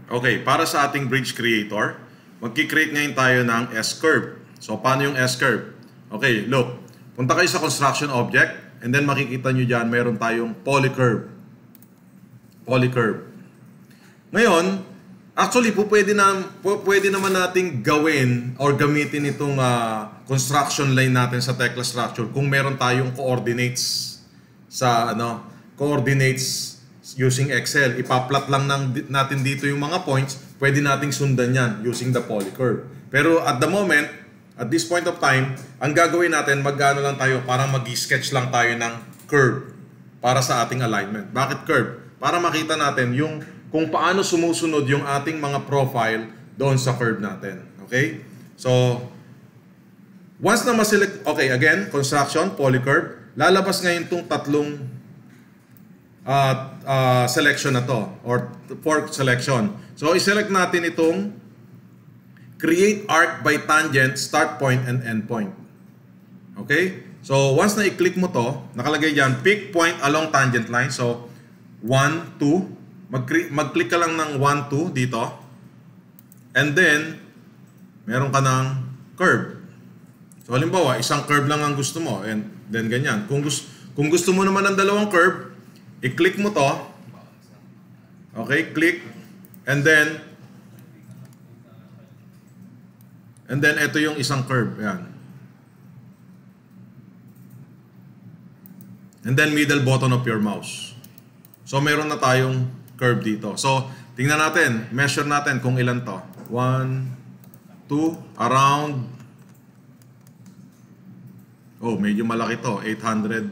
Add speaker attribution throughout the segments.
Speaker 1: Okay, para sa ating bridge creator, magki-create ngayon tayo ng S-curve. So, paano yung S-curve? Okay, look. Punta kayo sa construction object and then makikita nyo dyan, meron tayong polycurve. Polycurve. Ngayon, actually, pwede naman nating gawin or gamitin itong construction line natin sa Tekla structure kung meron tayong coordinates sa coordinates using Excel. Ipa-plot lang natin dito yung mga points, pwede nating sundan yan using the polycurve. Pero at the moment, at this point of time, ang gagawin natin, mag-ano lang tayo, parang mag-sketch lang tayo ng curve para sa ating alignment. Bakit curve? Para makita natin yung kung paano sumusunod yung ating mga profile doon sa curve natin. Okay? So, once na ma-select, okay, again, construction, polycurve, lalabas ngayon itong tatlong selection na to, or fork selection. So, iselect natin itong create arc by tangent, start point, and end point. Okay? So, once na i-click mo to, nakalagay dyan, pick point along tangent line. So, 1, 2. Mag-click ka lang ng 1, 2 dito. And then, meron ka ng curve. So, halimbawa, isang curve lang ang gusto mo. And then, ganyan. Kung gusto mo naman ng dalawang curve, i-click mo to. Okay, click. And then, ito yung isang curve. Yan. And then, middle button of your mouse. So, meron na tayong curve dito. So, tingnan natin. Measure natin kung ilan to. 1, 2, around. Oh, medyo malaki to. 800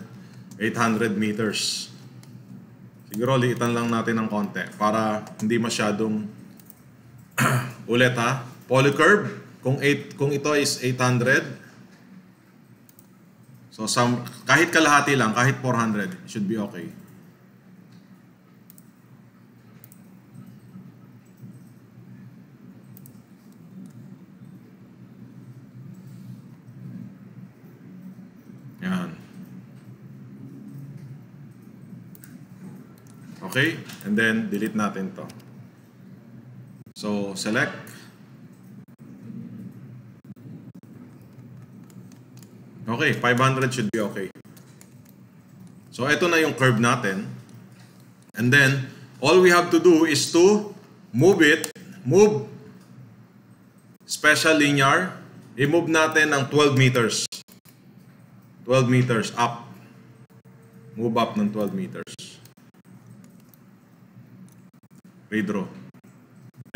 Speaker 1: meters. Siguro, liitan lang natin ng konti para hindi masyadong ulit ha. Polycurve, kung ito is 800. So, kahit kalahati lang, kahit 400, it should be okay. Yan. Okay? And then, delete natin to. So, select. Okay, 500 should be okay. So, ito na yung curve natin. And then, all we have to do is to move it. Move special linear. I-move natin ng 12 meters. 12 meters up. Move up ng 12 meters. Redraw.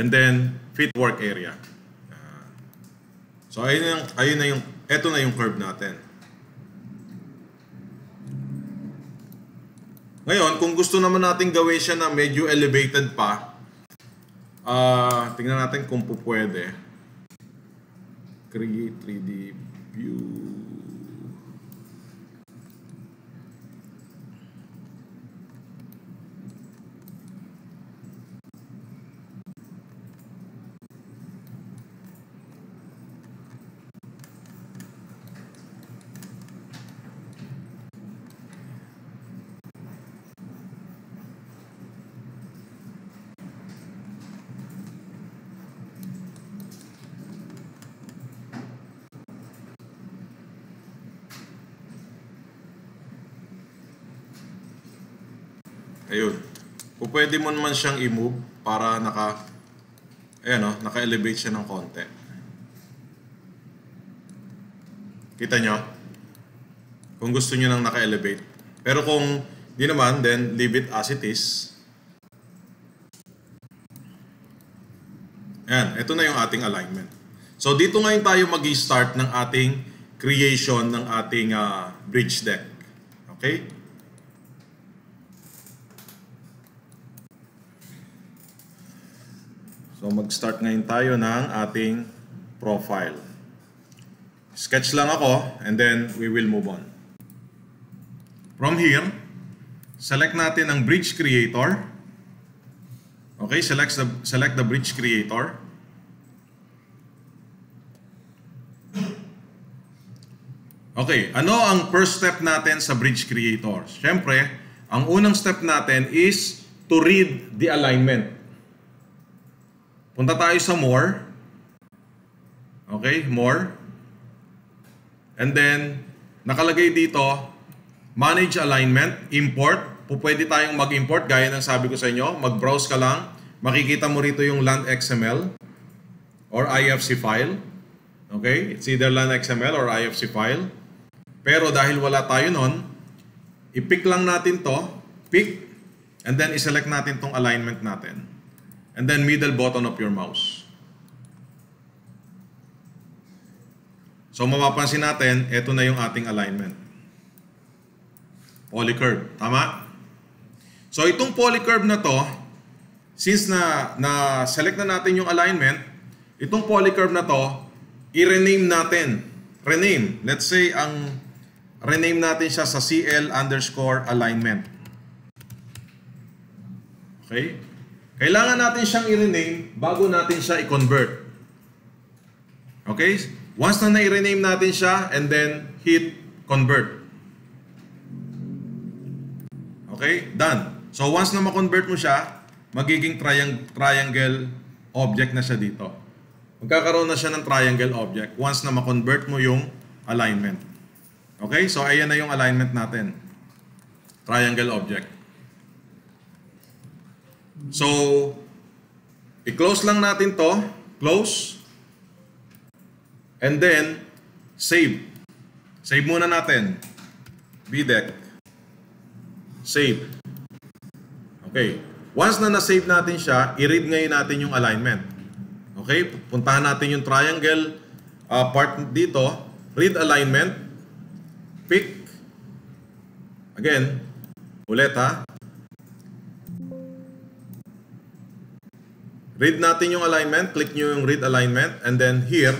Speaker 1: And then, fit work area. So, ito na yung curve natin. Ngayon, kung gusto naman natin gawin siya na medyo elevated pa, tingnan natin kung pwede. Create 3D view. Ayun. Kung pwede mo naman siyang i-move para naka-elevate siya ng konti. Kita nyo? Kung gusto nyo nang naka-elevate. Pero kung di naman, then leave it as it is. Ayan. Ito na yung ating alignment. So, dito ngayon tayo mag-start ng ating creation ng ating bridge deck. Okay? So, mag-start ngayon tayo ng ating profile. Sketch lang ako, and then we will move on. From here, select natin ang bridge creator. Okay, select the bridge creator. Okay, ano ang first step natin sa bridge creator? Siyempre, ang unang step natin is to read the alignment. Punta tayo sa more. Okay, more. And then, nakalagay dito, manage alignment, import. Pwede tayong mag-import, gaya ng sabi ko sa inyo. Mag-browse ka lang. Makikita mo rito yung land.xml or IFC file. Okay, it's either land.xml or IFC file. Pero dahil wala tayo nun, i-pick lang natin to, pick, and then i-select natin tong alignment natin. And then middle button of your mouse. So mapapansin natin, ito na yung ating alignment. Polycurve, tama? So itong polycurve na to, since na select na natin yung alignment, itong polycurve na to, i-rename natin. Rename. Let's say rename natin siya sa CL_alignment. Okay? Kailangan natin siyang i-rename bago natin siya i-convert. Okay? Once na i-rename natin siya, and then hit convert. Okay? Done. So once na ma-convert mo siya, magiging triangle object na siya dito. Magkakaroon na siya ng triangle object once na ma-convert mo yung alignment. Okay? So ayan na yung alignment natin. Triangle object. So, i-close lang natin to. Close. And then, save. Save muna natin. VDEC. Save. Okay. Once na na-save natin siya, i-read ngayon natin yung alignment. Okay? Puntahan natin yung triangle part dito. Read alignment. Pick. Again. Ulit ha. Read natin yung alignment. Click nyo yung read alignment. And then here,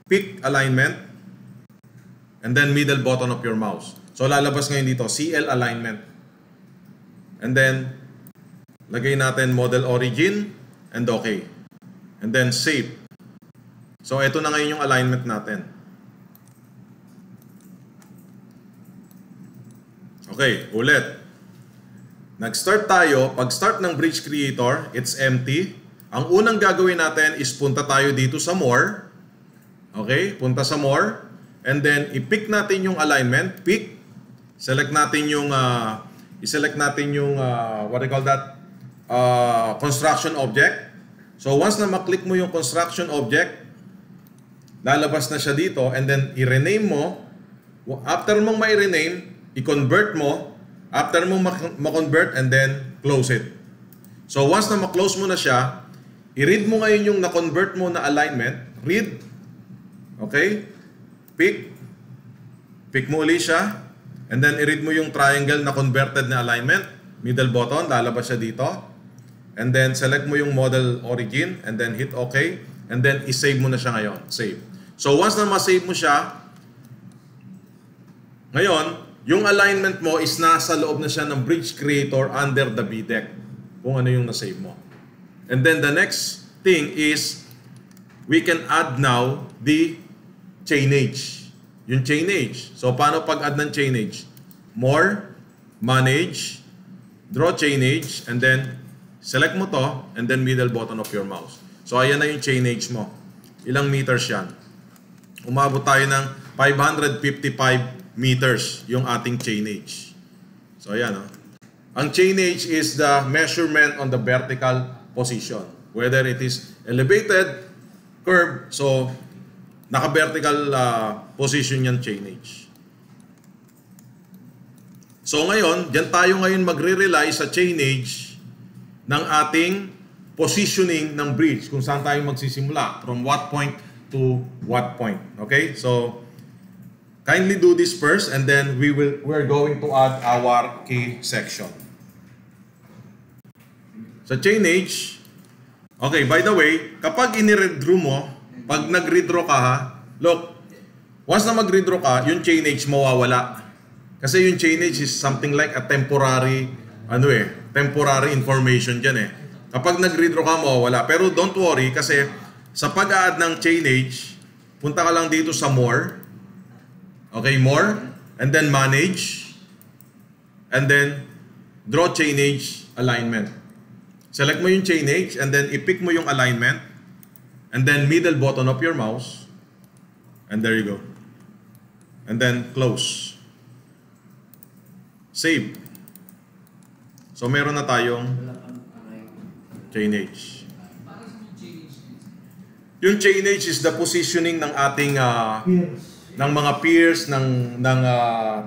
Speaker 1: pick alignment. And then middle button of your mouse. So lalabas ngayon dito, CL alignment. And then, lagay natin model origin and okay. And then save. So ito na ngayon yung alignment natin. Okay, ulit. Nag-start tayo. Pag-start ng Bridge Creator, it's empty. Ang unang gagawin natin is punta tayo dito sa more. Okay? Punta sa more. And then, i-pick natin yung alignment. Pick. Select natin yung, i-select natin yung, what do you call that? Construction object. So, once na maklik mo yung construction object, lalabas na siya dito. And then, i-rename mo. After mong ma-rename, i-convert mo. After mong ma-convert, and then, close it. So, once na ma-close mo na siya, i-read mo ngayon yung na-convert mo na alignment. Read. Okay? Pick. Pick mo ulit siya. And then, i-read mo yung triangle na converted na alignment. Middle button. Lalabas siya dito. And then, select mo yung model origin. And then, hit OK. And then, i-save mo na siya ngayon. Save. So, once na ma-save mo siya, ngayon, yung alignment mo is nasa loob na siya ng Bridge Creator under the VDEC. Kung ano yung na-save mo. And then the next thing is we can add now the chainage. Yung chainage. So, paano pag-add ng chainage? More, manage, draw chainage, and then select mo to, and then middle button of your mouse. So, ayan na yung chainage mo. Ilang meters yan? Umabot tayo ng 555 meters yung ating chainage. So, ayan. Ang chainage is the measurement on the vertical position. Whether it is elevated, curve, so naka-vertical position yan chainage. So ngayon, dyan tayo ngayon magre-rely sa chainage ng ating positioning ng bridge, kung saan tayo magsisimula, from what point to what point. Okay? So, kindly do this first, and then we're going to add our key section. Sa chainage, okay, by the way, kapag ini-redraw mo, pag nag-redraw ka ha, look, once na mag-redraw ka, yung chainage mawawala. Kasi yung chainage is something like a temporary, temporary information dyan eh. Kapag nag-redraw ka, mawawala. Pero don't worry, kasi sa pag-add ng chainage, punta ka lang dito sa more. Okay, more. And then manage. And then draw chainage alignment. Select mo yung chain H and then i-pick mo yung alignment and then middle button of your mouse and there you go. And then close. Save. So meron na tayong chain H. Yung chain H is the positioning ng ating ng mga peers ng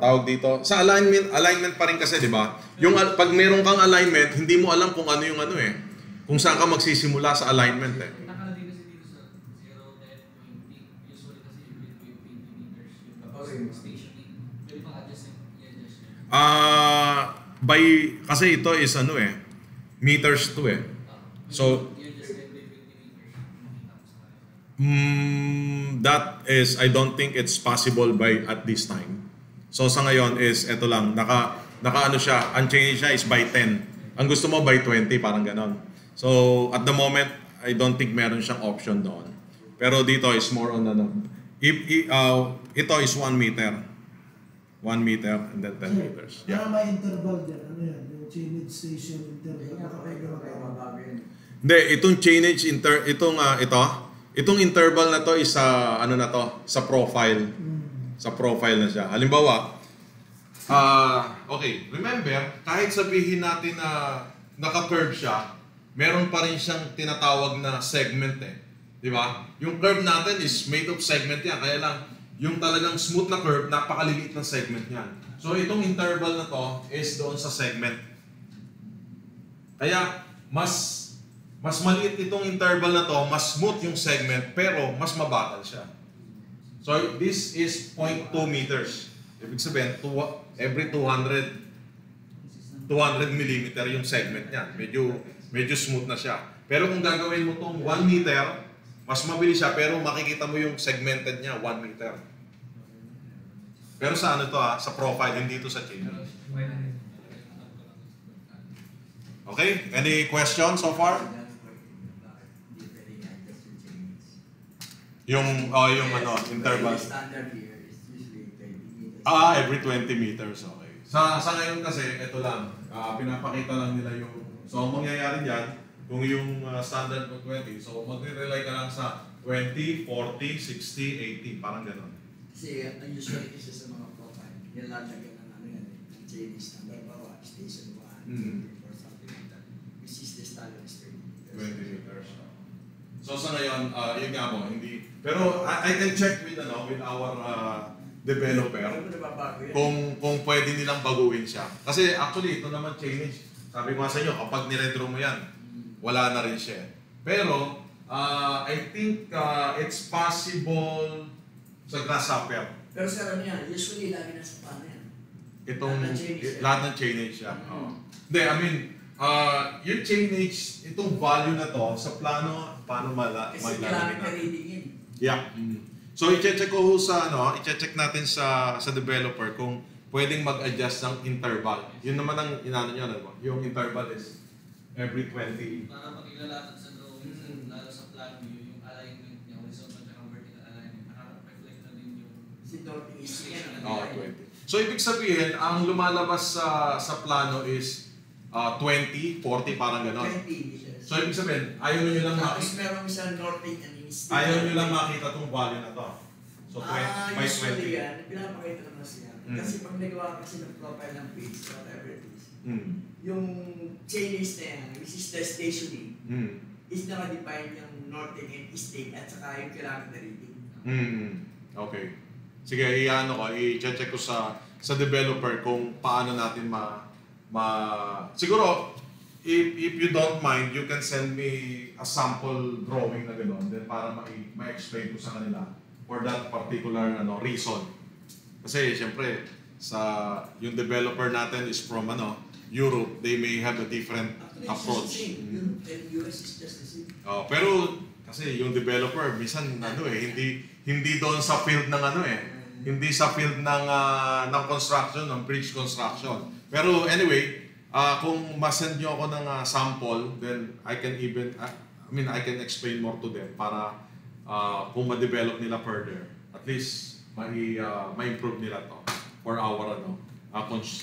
Speaker 1: tawag dito. Sa alignment pa rin kasi, di ba? Yung pag meron kang alignment, hindi mo alam kung ano yung ano eh. Kung saan ka magsisimula sa alignment eh.
Speaker 2: Nakalagay kasi dito sa 0, 10, 20. Usually kasi every 20 meters yung stationing. Pwede pang adjust yan.
Speaker 1: By kasi ito is ano eh, meters to eh. So
Speaker 2: I-adjust every 20 meters. Makita ko sa
Speaker 1: that is, I don't think it's possible by at this time. So sa ngayon is eto lang, naka ano siya, ang change siya is by 10. Ang gusto mo by 20, parang ganon. So at the moment, I don't think meron siyang option doon. Pero dito is more on ano. Ito is 1 meter. 1 meter and then 10 meters.
Speaker 3: Yeah. May interval din. Ano yan? Yung chainage station interval.
Speaker 1: Hindi, itong chainage itong interval na to is sa ano na to, sa profile. Sa profile na siya. Halimbawa, okay, remember, kahit sabihin natin na naka-curve siya, meron pa rin siyang tinatawag na segment eh. Di ba? Yung curve natin is made of segment yan. Kaya lang, yung talagang smooth na curve, napakaliliit ng segment niyan. So itong interval na to is doon sa segment. Kaya mas maliit itong interval na to, mas smooth yung segment, pero mas mabagal siya. So this is 0.2 meters. Ibig sabihin, every 200 millimeter yung segment niyan. Medyo smooth na siya. Pero kung gagawin mo tong 1 meter, mas mabilis siya, pero makikita mo yung segmented niya, 1 meter. Pero sa ano to sa profile, hindi ito sa chain. Okay? Any questions so far? Yung ano, interval.
Speaker 4: Standard here is usually 20 meters.
Speaker 1: Every 20 meters, okay. Sa ngayon kasi, ito lang, pinapakita lang nila yung, so ang mangyayari dyan, kung yung standard mo 20, so magre-rely ka lang sa 20, 40, 60, 80, parang gano'n.
Speaker 4: Kasi ang usually kasi sa mga profile, yan lalagyan ng ano yan, ng Chinese number ba, station 1, or something like that. Which is the standard is 20 meters.
Speaker 1: 20 meters. So sa ngayon, yun nga mo, hindi. Pero I can check with our developer kung pwede nilang baguhin siya. Kasi actually, ito naman change. Sabi ko nga sa inyo, kapag niretro mo yan, wala na rin siya. Pero, I think it's possible sa Grasshopper.
Speaker 4: Pero sa ano yan, usually lagi nasa paano yan.
Speaker 1: Itong, lahat ng chainage siya. Hindi, I mean, yung chainage, itong value na to, sa plano, paano
Speaker 4: Kasi kailangan ka reading yun.
Speaker 1: Yeah. So, i-check ko sa, i-check natin sa developer kung pwedeng mag-adjust ng interval. Yun naman ang inano nyo, yung interval is every 20.
Speaker 2: Para pag ilalakad sa drawing, lalo sa plano, yung alignment niya, horizontal at vertical alignment, nakaka-reflect na din yung...
Speaker 4: Kasi dorting is yan.
Speaker 1: 20. So, ibig sabihin, ang lumalabas sa plano is 20, 40, parang gano'n.
Speaker 4: 20 meters.
Speaker 1: So, ibig sabihin, ayaw nyo lang
Speaker 4: Tapos
Speaker 1: makita.
Speaker 4: meron isang northing and east.
Speaker 1: Ayaw nyo lang makita itong value na to. So, 20 by
Speaker 4: usually
Speaker 1: 20.
Speaker 4: yan, pinapakita naman siya. Kasi pag nagawa kasi ng profile ng page, whatever it is, yung chainage na yan, which is the stationing, is naka-define yung northing and east at saka yung kailangan na reading.
Speaker 1: Okay. Sige, i-check ko sa developer kung paano natin siguro, if you don't mind, you can send me a sample drawing na gano'n, then para ma-explain ko sa kanila for that particular reason. Kasi siyempre, yung developer natin is from Europe, they may have a different approach.
Speaker 4: Europe and US is just the same.
Speaker 1: Pero kasi yung developer minsan hindi doon sa field ng hindi sa field ng construction, ng bridge construction. Pero anyway, kung ma-send nyo ako ng sample, then I can explain more to them para kung ma-develop nila further. At least ma-improve nila to for our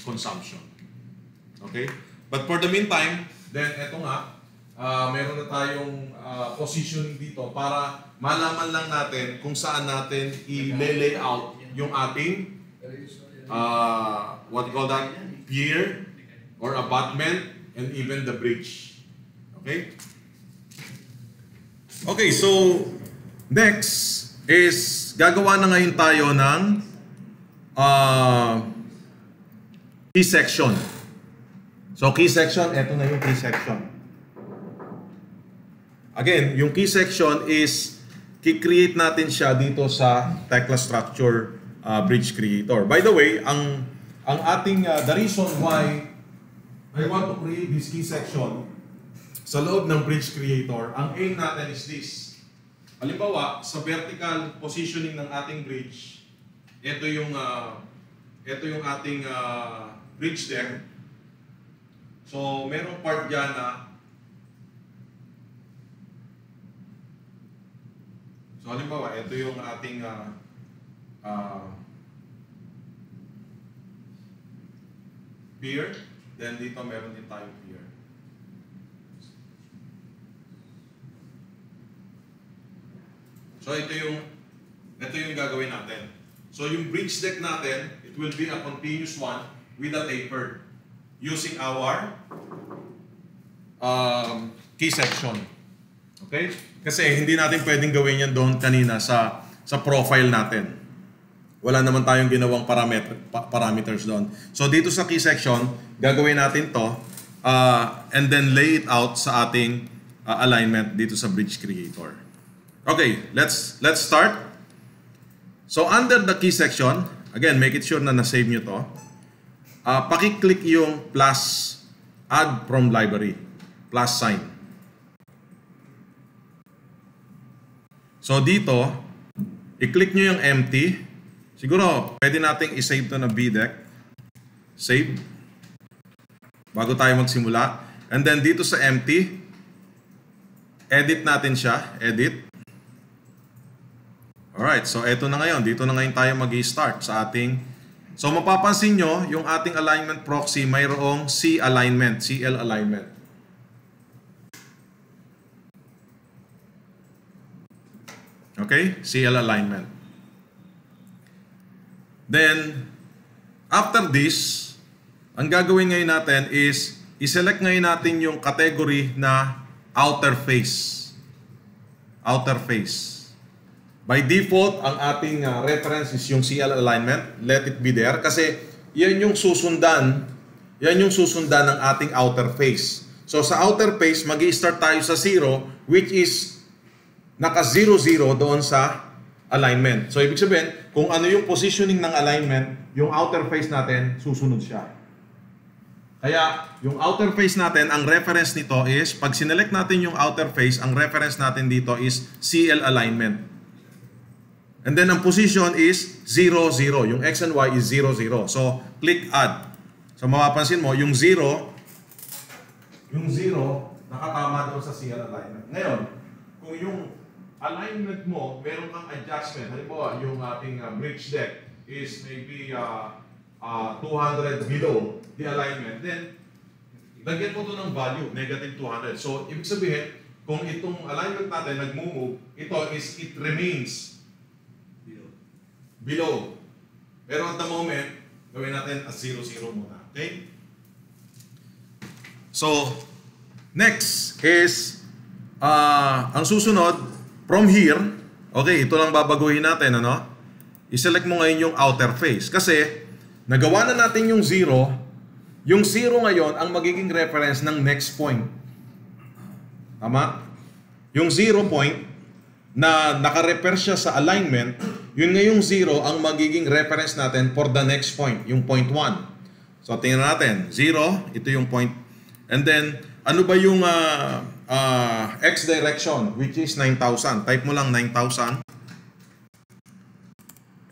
Speaker 1: consumption. Okay? But for the meantime, then eto nga, meron na tayong positioning dito para malaman lang natin kung saan natin i-layout yung ating what you call that? Pier or abutment and even the bridge. Okay? Okay, so next is gagawa na ngayon tayo ng key section. So key section, eto na yung key section. Again, yung key section is ki-create natin siya dito sa Tekla Structure Bridge Creator. By the way, ang ating the reason why I want to create this key section sa loob ng Bridge Creator, ang aim natin is this. Halimbawa, sa vertical positioning ng ating bridge, ito yung ating bridge deck. So, merong part dyan na so, halimbawa, ito yung ating pier. Then, dito meron din tayong pier. So, ito yung gagawin natin. So, yung bridge deck natin, it will be a continuous one with a taper using our key section. Okay? Kasi hindi natin pwedeng gawin yan doon kanina sa profile natin. Wala naman tayong ginawang parameters doon. So, dito sa key section, gagawin natin to and then lay it out sa ating alignment dito sa Bridge Creator. Okay, let's start. So, under the key section, again, make it sure na na-save nyo to. Paki-click yung plus add from library, plus sign. So, dito, i-click nyo yung empty. Siguro, pwede nating i-save to na BDEC. Save. Bago tayo magsimula. And then, dito sa empty, edit natin siya. Edit. Alright, so eto na ngayon. Dito na ngayon tayo mag-i-start sa ating... So mapapansin nyo, yung ating alignment proxy mayroong C alignment, CL alignment. Okay? CL alignment. Then, after this, ang gagawin ngayon natin is i-select ngayon natin yung category na outer face. Outer face. By default, ang ating reference is yung CL alignment. Let it be there. Kasi yan yung susundan ng ating outer face. So sa outer face, mag-i-start tayo sa 0, which is naka 0, 0 doon sa alignment. So ibig sabihin, kung ano yung positioning ng alignment, yung outer face natin, susunod siya. Kaya yung outer face natin, ang reference nito is, pag sinelect natin yung outer face, ang reference natin dito is CL alignment. And then ang position is 0, 0. Yung X and Y is 0, 0. So, click add. So, mapapansin mo, yung 0, nakatama doon sa CL alignment. Ngayon, kung yung alignment mo, meron kang adjustment. Halimbawa, yung ating bridge deck is maybe 200 below the alignment. Then, lagyan mo doon ng value, negative 200. So, ibig sabihin, kung itong alignment natin nag-move, it remains below. Pero at the moment, gawin natin as 0, 0 muna. Okay? So, next is, ang susunod, from here, okay, ito lang babaguhin natin, ano? I-select mo ngayon yung outer face. Kasi, nagawa na natin yung 0 ngayon ang magiging reference ng next point. Tama? Yung 0 point, na naka-refer siya sa alignment, yun ngayong 0 ang magiging reference natin for the next point, yung point 1. So, tingnan natin. 0, ito yung point. And then, ano ba yung X direction, which is 9,000. Type mo lang 9,000.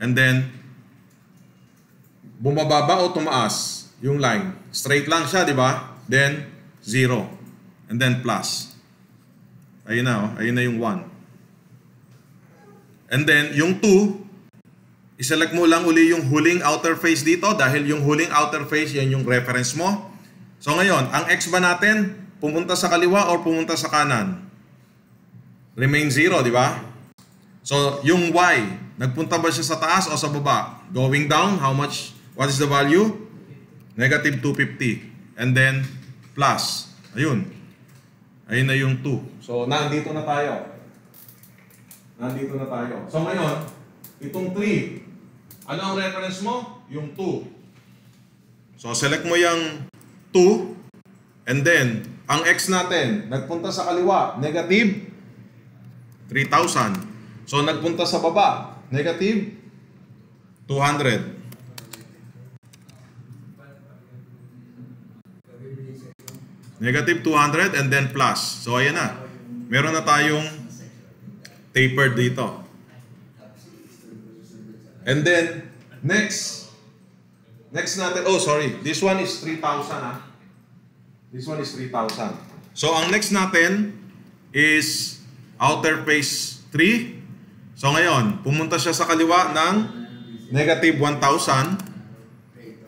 Speaker 1: And then, bumababa o tumaas yung line. Straight lang siya, di ba? Then, 0. And then, plus. Ayun na, oh. Ayun na yung 1. And then, yung 2, iselect mo lang uli yung huling outer face dito dahil yung huling outer face, yan yung reference mo. So ngayon, ang X ba natin? pumunta sa kaliwa or pumunta sa kanan? Remain 0, di ba? So, yung Y, nagpunta ba siya sa taas o sa baba? Going down, how much? What is the value? Negative 250. And then, plus. Ayun. Ayun na yung 2. So, nandito na tayo. Nandito na tayo. So, ngayon, itong 3. Ano ang reference mo? Yung 2. So, select mo yung 2. And then, ang X natin, nagpunta sa kaliwa, negative 3,000. So, nagpunta sa baba, negative 200. Negative 200 and then plus. So, ayan na. Meron na tayong tapered dito. And then, next natin, oh sorry, this one is 3,000 ha. This one is 3,000. So, ang next natin is outer face 3. So, ngayon, pumunta siya sa kaliwa ng negative 1,000.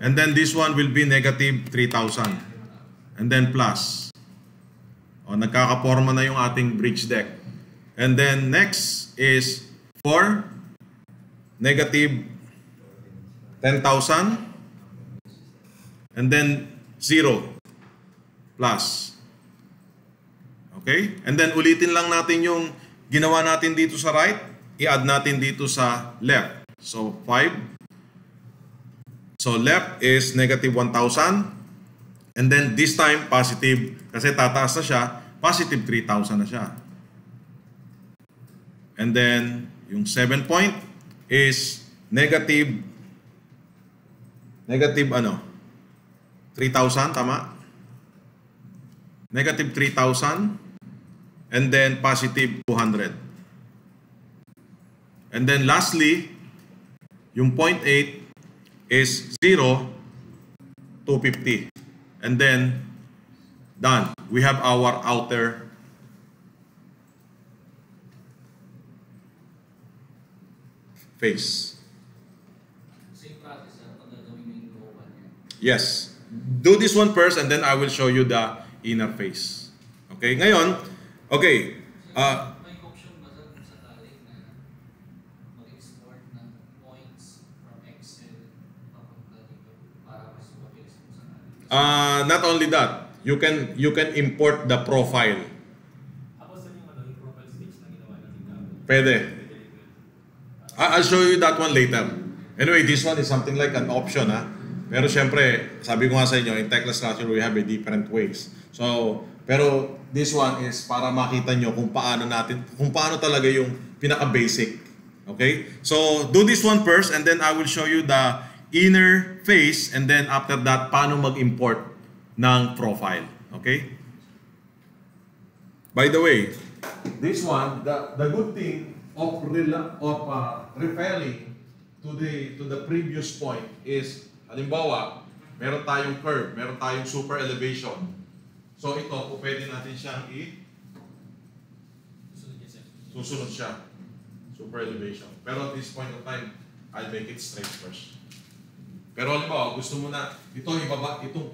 Speaker 1: And then, this one will be negative 3,000. And then plus. O, nagkakaporma na yung ating bridge deck. And then next is for negative 10,000. And then 0 plus. Okay? And then ulitin lang natin yung ginawa natin dito sa right. I-add natin dito sa left. So 5. So left is negative 1,000. And then this time, positive, kasi tataas na siya, positive 3,000 na siya. And then, yung 7 point is negative 3,000, tama? Negative 3,000, and then positive 200. And then lastly, yung 0.8 is 0, 250. And then, done. We have our outer face.
Speaker 2: Same process, pag gagawin mo yung row 1 yan.
Speaker 1: Yes. Do this one first and then I will show you the inner face. Okay, ngayon, okay.
Speaker 2: May option ba sa sakali na mag-export ng points from Excel papunta dito para mas mabilis mo sa
Speaker 1: Not only that, you can import the profile.
Speaker 5: Tapos yung profile stage na ginawa natin.
Speaker 1: Pwede. I'll show you that one later. Anyway, this one is something like an option, ha? Pero syempre, sabi ko nga sa inyo, in Tekla Structure, we have a different ways. So, pero this one is para makita nyo kung paano talaga yung pinaka-basic. Okay? So, do this one first and then I will show you the inner face and then after that, paano mag-import ng profile. Okay? By the way, this one, the good thing of referring to the previous point is, halimbawa, meron tayong curve, meron tayong super elevation. So ito, pwede natin siyang susunod siya. Super elevation. Pero at this point of time, I'll make it straight first. Pero halimbawa, gusto mo na, itong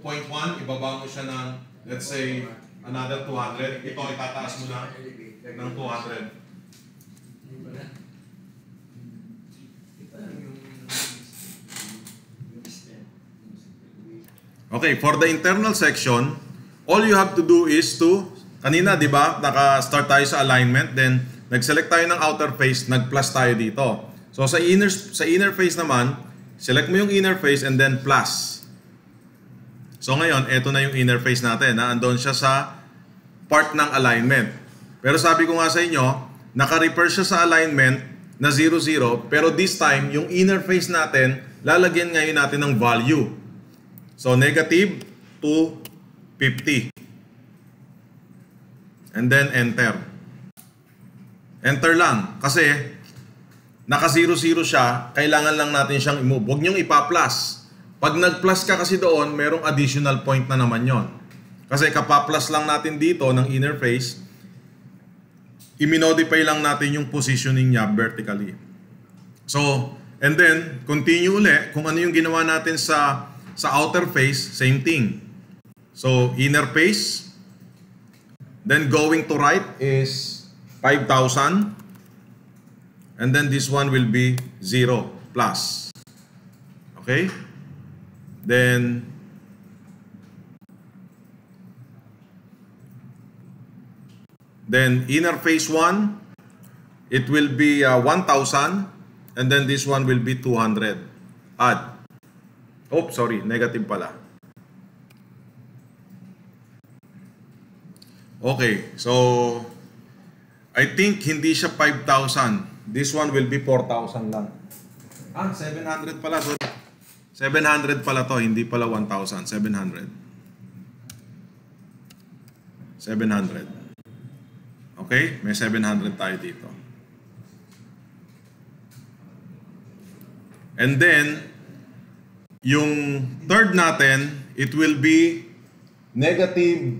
Speaker 1: point 1, ibaba mo siya ng, let's say, another 200. Ito, itataas mo na ng 200. Okay, for the internal section, all you have to do is to, kanina, di ba, naka-start tayo sa alignment, then nag-select tayo ng outer face, nag-plus tayo dito. So sa inner face naman, select mo yung inner face and then plus. So ngayon, eto na yung inner face natin. Andun siya sa part ng alignment. Pero sabi ko nga sa inyo, naka-refer siya sa alignment na 0, 0. Pero this time, yung inner face natin, lalagyan ngayon natin ng value. So negative 250. And then enter. Enter lang. Kasi naka 0, 0 siya, kailangan lang natin siyang i-move. Huwag niyong ipa-plus. Pag nag-plus ka kasi doon, merong additional point na naman yon. Kasi kapa-plus lang natin dito ng inner face, i-modify lang natin yung positioning niya vertically. So, and then, continue uli. Kung ano yung ginawa natin sa outer face, same thing. So, inner face, Then going to right is 5,000. And then this one will be 0 plus. Okay? Then inner face 1, it will be 1,000. And then this one will be 200. Add. Oh, sorry. Negative pala. Okay. So, I think hindi siya 5,000. This one will be 4,000 lang. 700 pala. Sorry. 700 pala to. Hindi pala 1,000. 700. 700. Okay? May 700 tayo dito. And then, yung third natin, it will be negative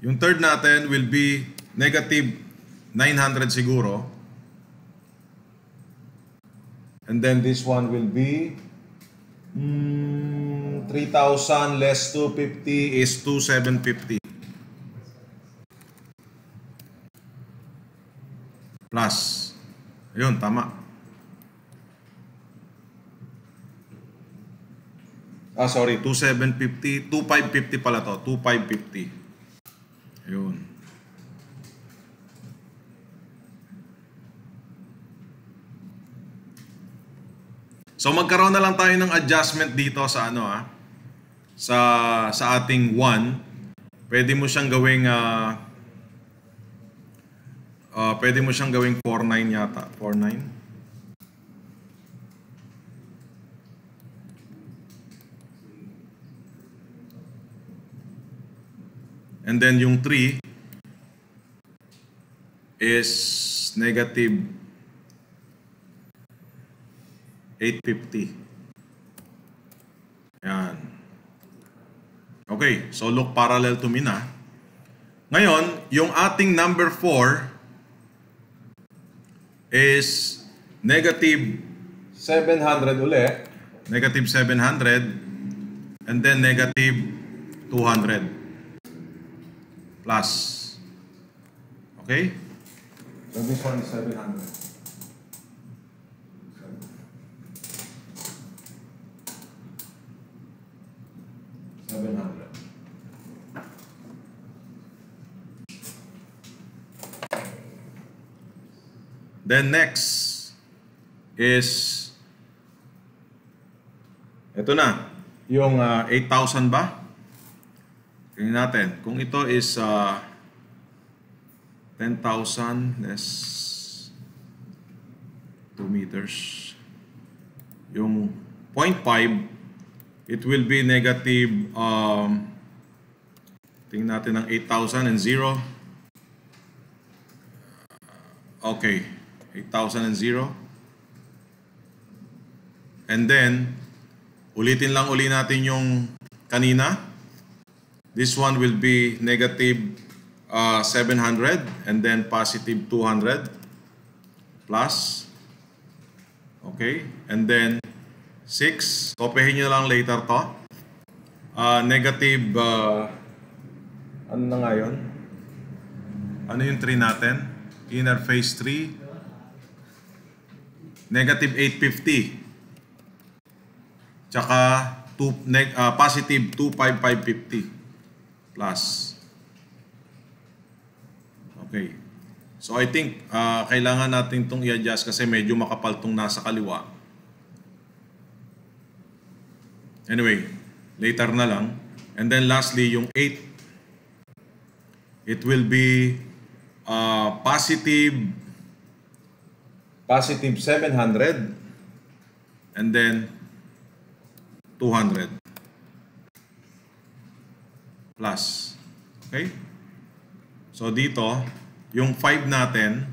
Speaker 1: yung third natin will be negative 900 siguro. And then this one will be 3,000 less 250 is 2,750. Plus. Ayun, tama. Sorry, 2,750. 2,550 pala to. 2,550. Ayun. So magkaroon na lang tayo ng adjustment dito sa ano sa ating 1. Pwede mo siyang gawing pwede mo siyang gawing 49 yata. 49. And then yung 3 is negative 850. Yan. Okay, so look parallel to me na. Ngayon, yung ating number 4 is negative 700 uli. Negative 700 and then negative 200 plus. Okay? So this one is 700. Then next is ito na, yung 8,000 ba? Tingnan natin. Kung ito is 10,000 less 2 meters. Yung 0.5, it will be negative, tingnan natin ng 8,000 and 0. Okay, 8,000 and 0. And then, ulitin lang uli natin yung kanina. This one will be negative 700 and then positive 200 plus. Okay, and then 6. Kopyahin nyo lang later to. Negative, ano na nga yun? Ano yung 3 natin? Inner face 3. Negative 850. Tsaka positive 25550 plus. Okay. So I think kailangan natin itong i-adjust kasi medyo makapal itong nasa kaliwa. Anyway, later na lang. And then lastly, yung 8. It will be positive 700 and then 200 plus. Okay? So dito, yung 5 natin,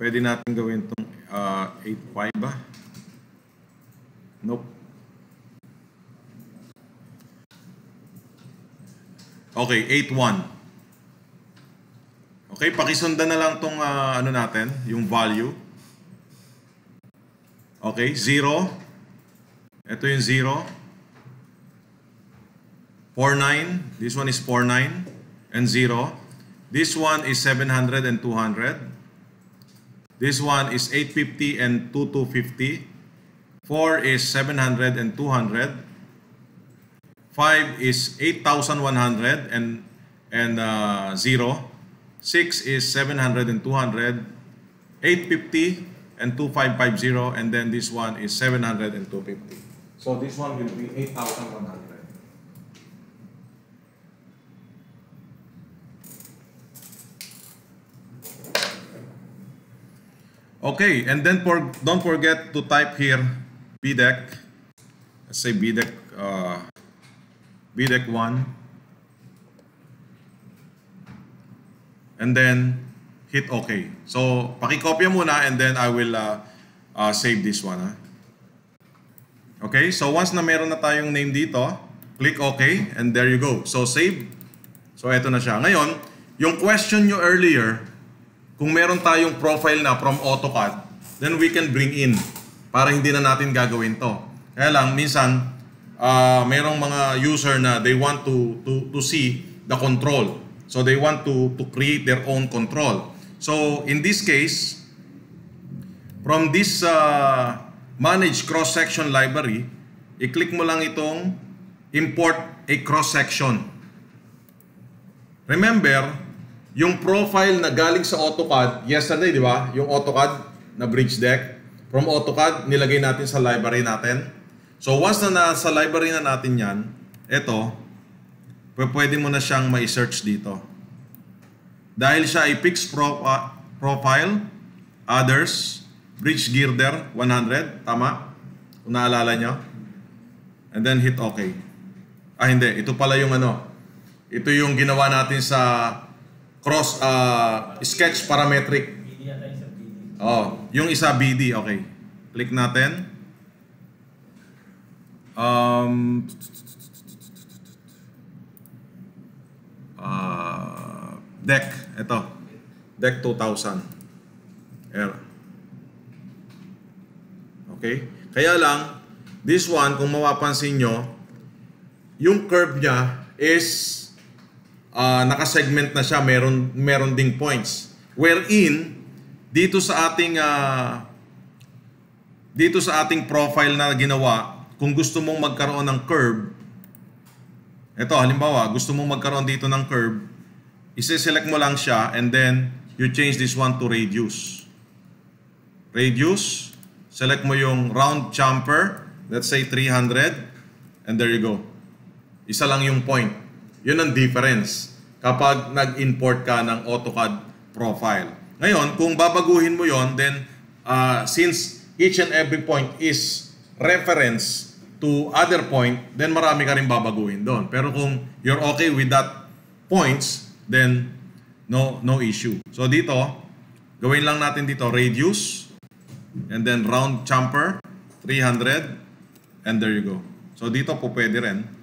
Speaker 1: pwede natin gawin itong 8.5 ba? Nope. Okay, 8.1. Okay, pakisundan na lang itong ano natin, yung value. Okay, 0. Ito yung 0. 49. This one is 49 and 0. This one is 700 and 200. This one is 850 and 2250. 4 is 700 and 200. 5 is 8,100 and 0. 6 is 700 and 200. 850 and 2550, and then this one is 700 and 250. So this one will be 8,100. Okay, and then don't forget to type here BDEC. Let's say BDEC 1, and then hit OK. So pakikopya muna, and then I will save this one. Okay, so once na meron na tayong name dito, click OK, and there you go. So save. So eto na siya. Ngayon, yung question nyo earlier, kung meron tayong profile na from AutoCAD, then we can bring in para hindi na natin gagawin to. Kaya lang, minsan, merong mga user na they want to see the control. So they want to create their own control. So in this case, from this Manage Cross-Section Library, i-click mo lang itong Import a Cross-Section. Remember, yung profile na galing sa AutoCAD, yesterday, di ba? Yung AutoCAD na bridge deck. From AutoCAD, nilagay natin sa library natin. So once na nasa library na natin yan, ito, pwede mo na siyang ma-search dito. Dahil siya ay fixed profile, others, bridge girder, 100, tama? Kung naalala nyo. And then hit OK. Hindi. Ito pala yung ano. Ito yung ginawa natin sa cross sketch parametric.
Speaker 5: BD yata yung sa BD.
Speaker 1: Oh, yung isa BD, okay. Click natin. Deck, ito. Deck 2000. Okay? Kaya lang, this one, kung mapapansin nyo, yung curve niya is nakasegment na siya, meron ding points. Wherein, dito sa ating profile na ginawa, kung gusto mong magkaroon ng curve, ito, halimbawa, gusto mong magkaroon dito ng curve, isi-select mo lang siya, and then, you change this one to radius. Radius, select mo yung round chamfer, let's say 300, and there you go. Isa lang yung point. Yun ang difference kapag nag-import ka ng AutoCAD profile. Ngayon, kung babaguhin mo yon, then since each and every point is reference to other point, then marami ka rin babaguhin doon. Pero kung you're okay with that points, then no issue. So dito, gawin lang natin dito radius, and then round chamfer, 300, and there you go. So dito po pwede rin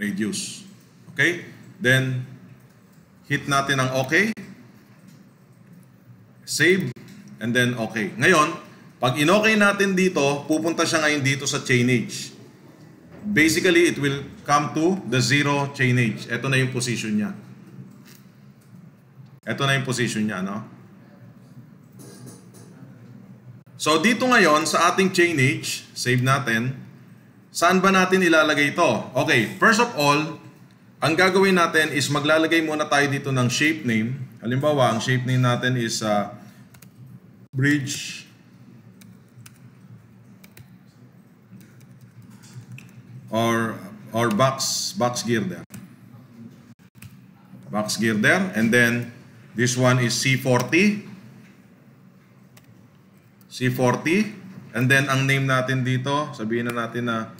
Speaker 1: radius. Okay? Then, hit natin ang OK. Save. And then OK. Ngayon, pag in-OK natin dito, pupunta siya ngayon dito sa chainage. Basically, it will come to the 0 chainage. Ito na yung position niya. Ito na yung position niya, no? So, dito ngayon, sa ating chainage, save natin, saan ba natin ilalagay ito? Okay, first of all, ang gagawin natin is maglalagay muna tayo dito ng shape name. Halimbawa, ang shape name natin is bridge or box girder. Box girder, and then this one is C40. C40, and then ang name natin dito, sabihin na natin na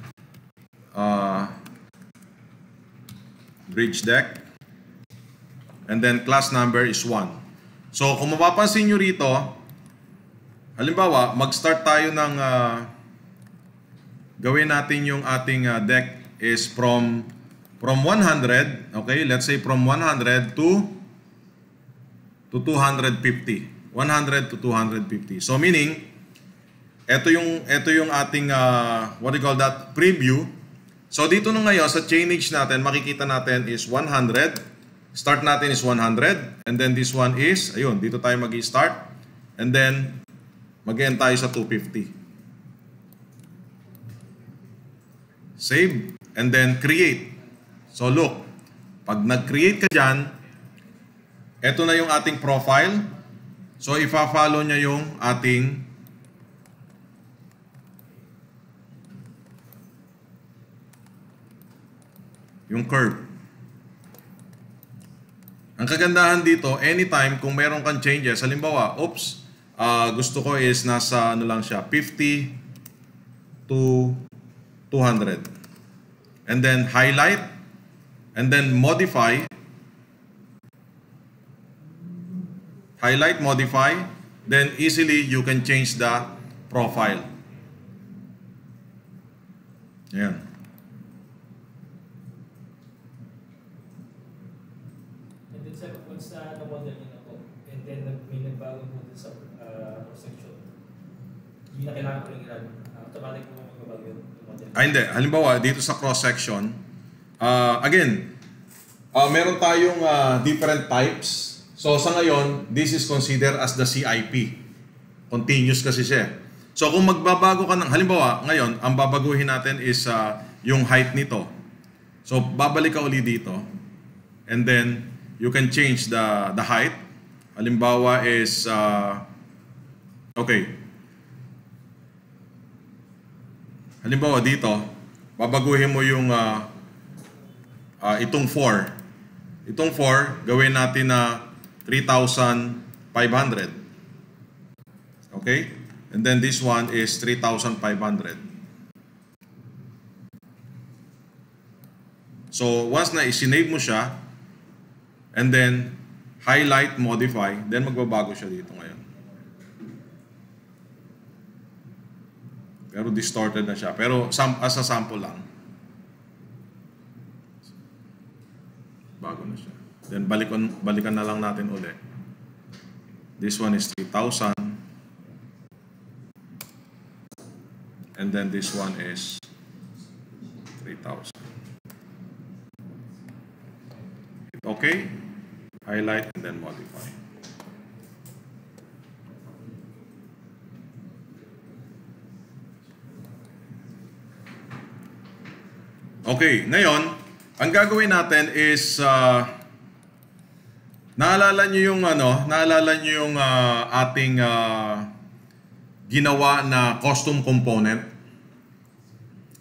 Speaker 1: bridge deck, and then class number is 1. So kung mapapansin nyo rito, halimbawa mag-start tayo ng gawin natin yung ating deck is from 100, okay, let's say from 100 to 250. 100 to 250. So meaning, ito yung ating what do you call that, preview. So dito na ngayon, sa chainage natin, makikita natin is 100. Start natin is 100. And then this one is, ayun, dito tayo mag-i-start. And then, mag-end tayo sa 250. Save. And then, create. So look, pag nag-create ka dyan, eto na yung ating profile. So, ifa-follow niya yung ating curve. Ang kagandahan dito, anytime kung meron kang changes, halimbawa, oops, gusto ko is nasa ano lang siya, 50 to 200. And then highlight, and then modify. Highlight, modify, then easily you can change the profile. Yan.
Speaker 5: And then sir, once na na-model niyo na po, and then may nagbago po din sa cross-section, hindi na kailangan ko rin ilan. Automatic po magbabago yung model.
Speaker 1: Hindi. Halimbawa, dito sa cross-section, again, meron tayong different types. So sa ngayon, this is considered as the CIP. Continuous kasi siya. So kung magbabago ka ng, halimbawa, ngayon, ang babaguhin natin is yung height nito. So babalik ka uli dito. And then, you can change the height. Halimbawa is, okay. Halimbawa dito, babaguhin mo yung itong 4. Itong 4, gawin natin na 3,500. Okay? And then this one is 3,500. So, once na isinave mo siya, and then highlight, modify, then magbabago siya dito ngayon. Pero distorted na siya. Pero as a sample lang. Bago na siya. Then balikan na lang natin ulit. This one is 3,000. And then this one is 3,000. Okay? Highlight and then modify. Okay, ngayon, ang gagawin natin is naalala niyo yung ating ginawa na custom component.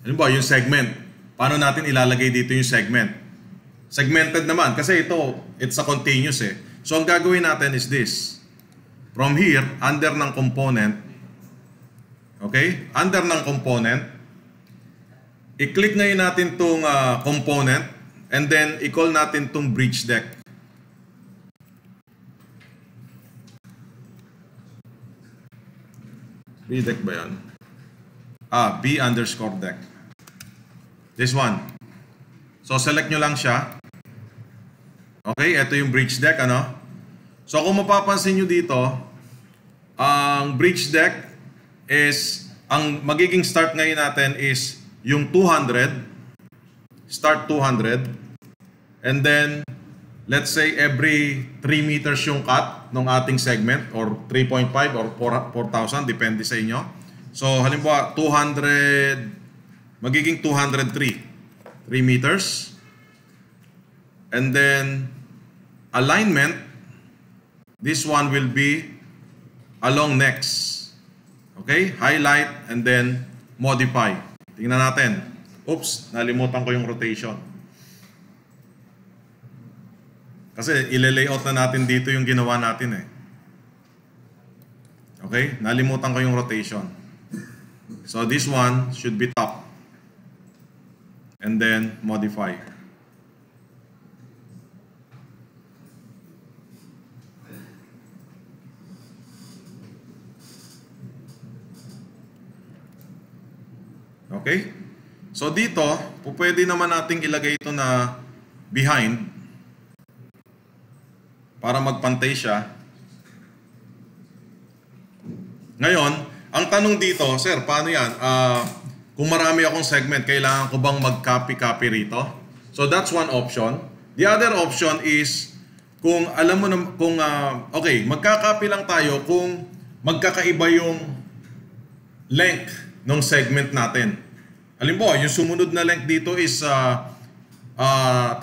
Speaker 1: Ano ba yung segment? Paano natin ilalagay dito yung segment? Segmented naman kasi it's a continuous eh. So ang gagawin natin is this. From here, under ng component, okay? Under ng component, i-click ngayon natin tong component and then i-call natin tong bridge deck. Bridge deck ba yan? B_deck. This one. So select nyo lang siya. Okay, ito yung bridge deck, ano? So kung mapapansin nyo dito, ang bridge deck is, ang magiging start ngayon natin is yung 200, start 200, and then, let's say every 3 meters yung cut ng ating segment, or 3.5 or 4,000, depende sa inyo. So, halimbawa, 200, magiging 203, 3 meters. And then, alignment, this one will be along next. Okay? Highlight and then modify. Tingnan natin. Oops, nalimutan ko yung rotation. Kasi ile-layout na natin dito yung ginawa natin eh. Okay? Nalimutan ko yung rotation. So this one should be top. And then modify. Okay? So dito, pwede naman nating ilagay ito na behind para magpantay siya. Ngayon, ang tanong dito, sir, paano yan? kung marami akong segment, kailangan ko bang mag-copy-copy rito? So that's one option. The other option is, kung alam mo na, okay, magka-copy lang tayo kung magkakaiba yung length ng segment natin. Halimbawa, yung sumunod na length dito is 3,200.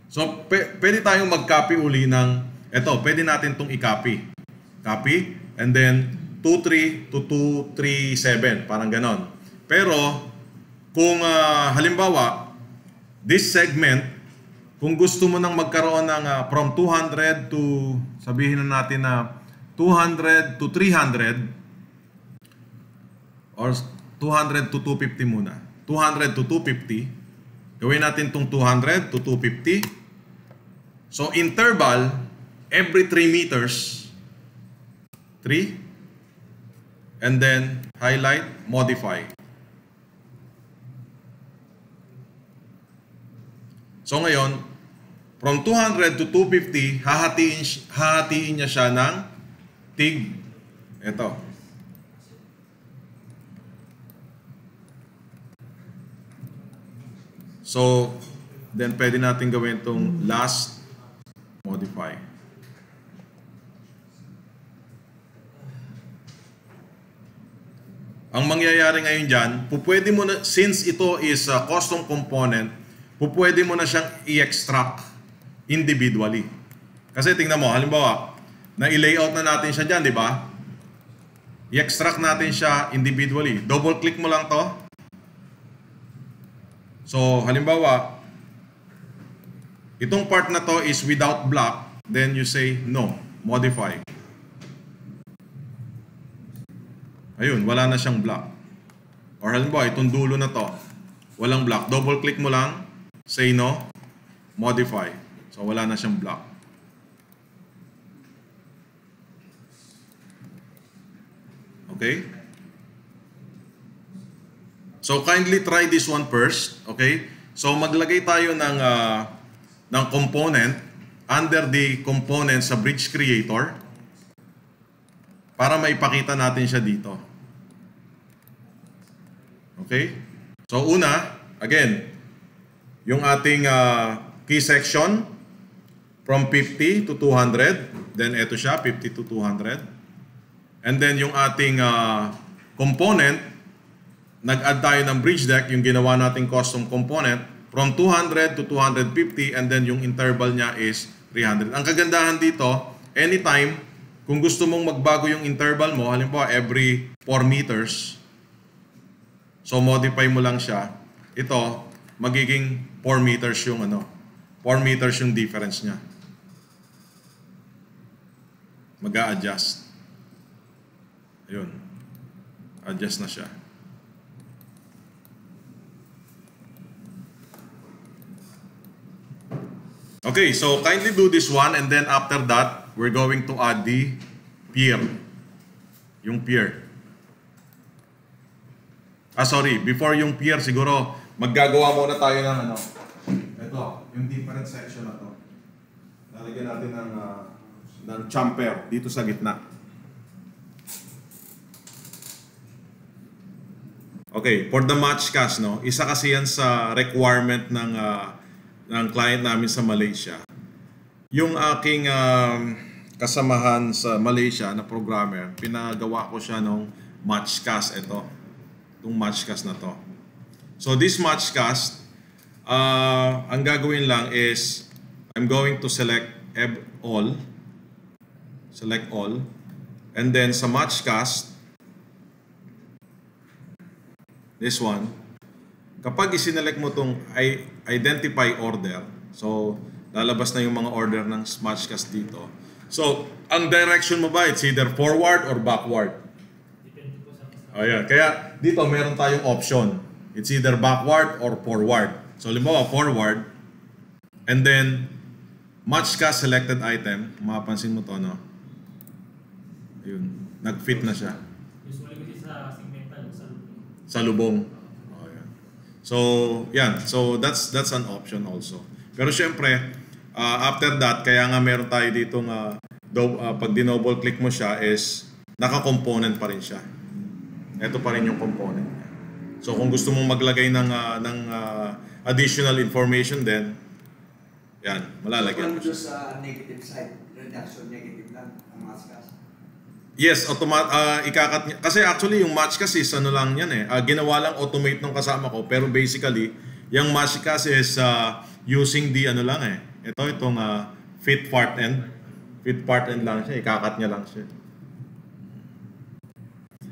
Speaker 1: So, pwede tayong mag-copy uli ng, pwede natin itong i-copy. Copy, and then 23 to 237, parang ganon. Pero, kung halimbawa, this segment, kung gusto mo nang magkaroon ng from 200 to, sabihin na natin na 200 to 300, or 200 to 250 muna. 200 to 250. Gawin natin itong 200 to 250. So, interval, every 3 meters, 3, and then highlight, modify. So, ngayon, from 200 to 250, hahatiin niya siya ng tig. Ito. So, then pwede natin gawin itong last, modify. Ang mangyayari ngayon dyan, pwede mo na, since ito is a custom component, pwede mo na siyang i-extract individually. Kasi tingnan mo, halimbawa, na i-layout na natin siya dyan, di ba? I-extract natin siya individually. Double-click mo lang to. So, halimbawa, itong part na to is without block, then you say no, modify. Ayun, wala na siyang block. Or halimbawa, itong dulo na to, walang block. Double-click mo lang, say no, modify. So, wala na siyang block. Okay? So, kindly try this one first. Okay? So, maglagay tayo ng component under the component sa Bridge Creator para maipakita natin siya dito. Okay? So, una, again, yung ating key section from 50 to 200. Then, ito siya, 50 to 200. And then, yung ating component, nag-add tayo ng bridge deck, yung ginawa nating custom component, from 200 to 250, and then yung interval niya is 300. Ang kagandahan dito, anytime, kung gusto mong magbago yung interval mo, halimbawa every 4 meters, so modify mo lang siya, ito, magiging 4 meters yung 4 meters yung difference niya. Mag-a-adjust. Ayun. Adjust na siya. Okay, so kindly do this one, and then after that, we're going to add the pier. Yung pier. Sorry, before yung pier, siguro maggagawa muna tayo ng ito, yung different section na to. Lalagyan natin ng chamfer dito sa gitna. Okay, for the match cast, no, isa kasi yan sa requirement ng client namin sa Malaysia. Yung aking kasamahan sa Malaysia na programmer, pinagawa ko siya ng matchcast ito. Itong matchcast na to. So this matchcast, ang gagawin lang is I'm going to select all. Select all. And then sa matchcast, this one, kapag isinelect mo itong identify order, so lalabas na yung mga order ng matchcast dito. So, ang direction mo ba, it's either forward or backward?
Speaker 5: Depende po sa
Speaker 1: Ayan. Kaya dito meron tayong option. It's either backward or forward. So, halimbawa, forward. And then, matchcast selected item. Mapapansin mo to, no? Ayun. Nag-fit na siya.
Speaker 5: usually kasi sa segmental,
Speaker 1: Sa lubong. Oh, yan. So, yan. So, that's an option also. Pero syempre, after that, kaya nga meron tayo ditong pag dinoble click mo siya is naka-component pa rin siya. ito pa rin yung component niya. So kung gusto mong maglagay ng additional information then yan, malalagyan mo
Speaker 4: So,
Speaker 1: siya.
Speaker 4: sa negative side, reduction negative lang ang match cast.
Speaker 1: Yes, ikakat niya. Kasi actually yung match kasi is ano lang yan eh. Ginawa lang automate ng kasama ko pero basically yung match kasi is using the ano lang eh. Itong fit part end. Fit part end lang siya, ikakat niya lang siya.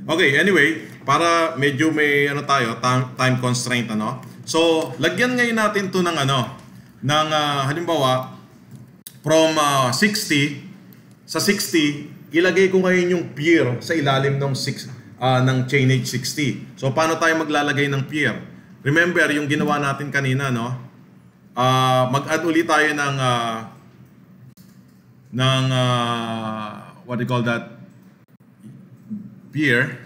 Speaker 1: Okay, anyway, para medyo may ano tayo, time constraint ano. So, lagyan ngayon natin 'to ng halimbawa from 60 sa 60, ilagay ko ngayon yung pier sa ilalim ng ng chainage 60. So, paano tayo maglalagay ng pier? Remember yung ginawa natin kanina, no? Mag-add ulit tayo ng what do you call that? Pier.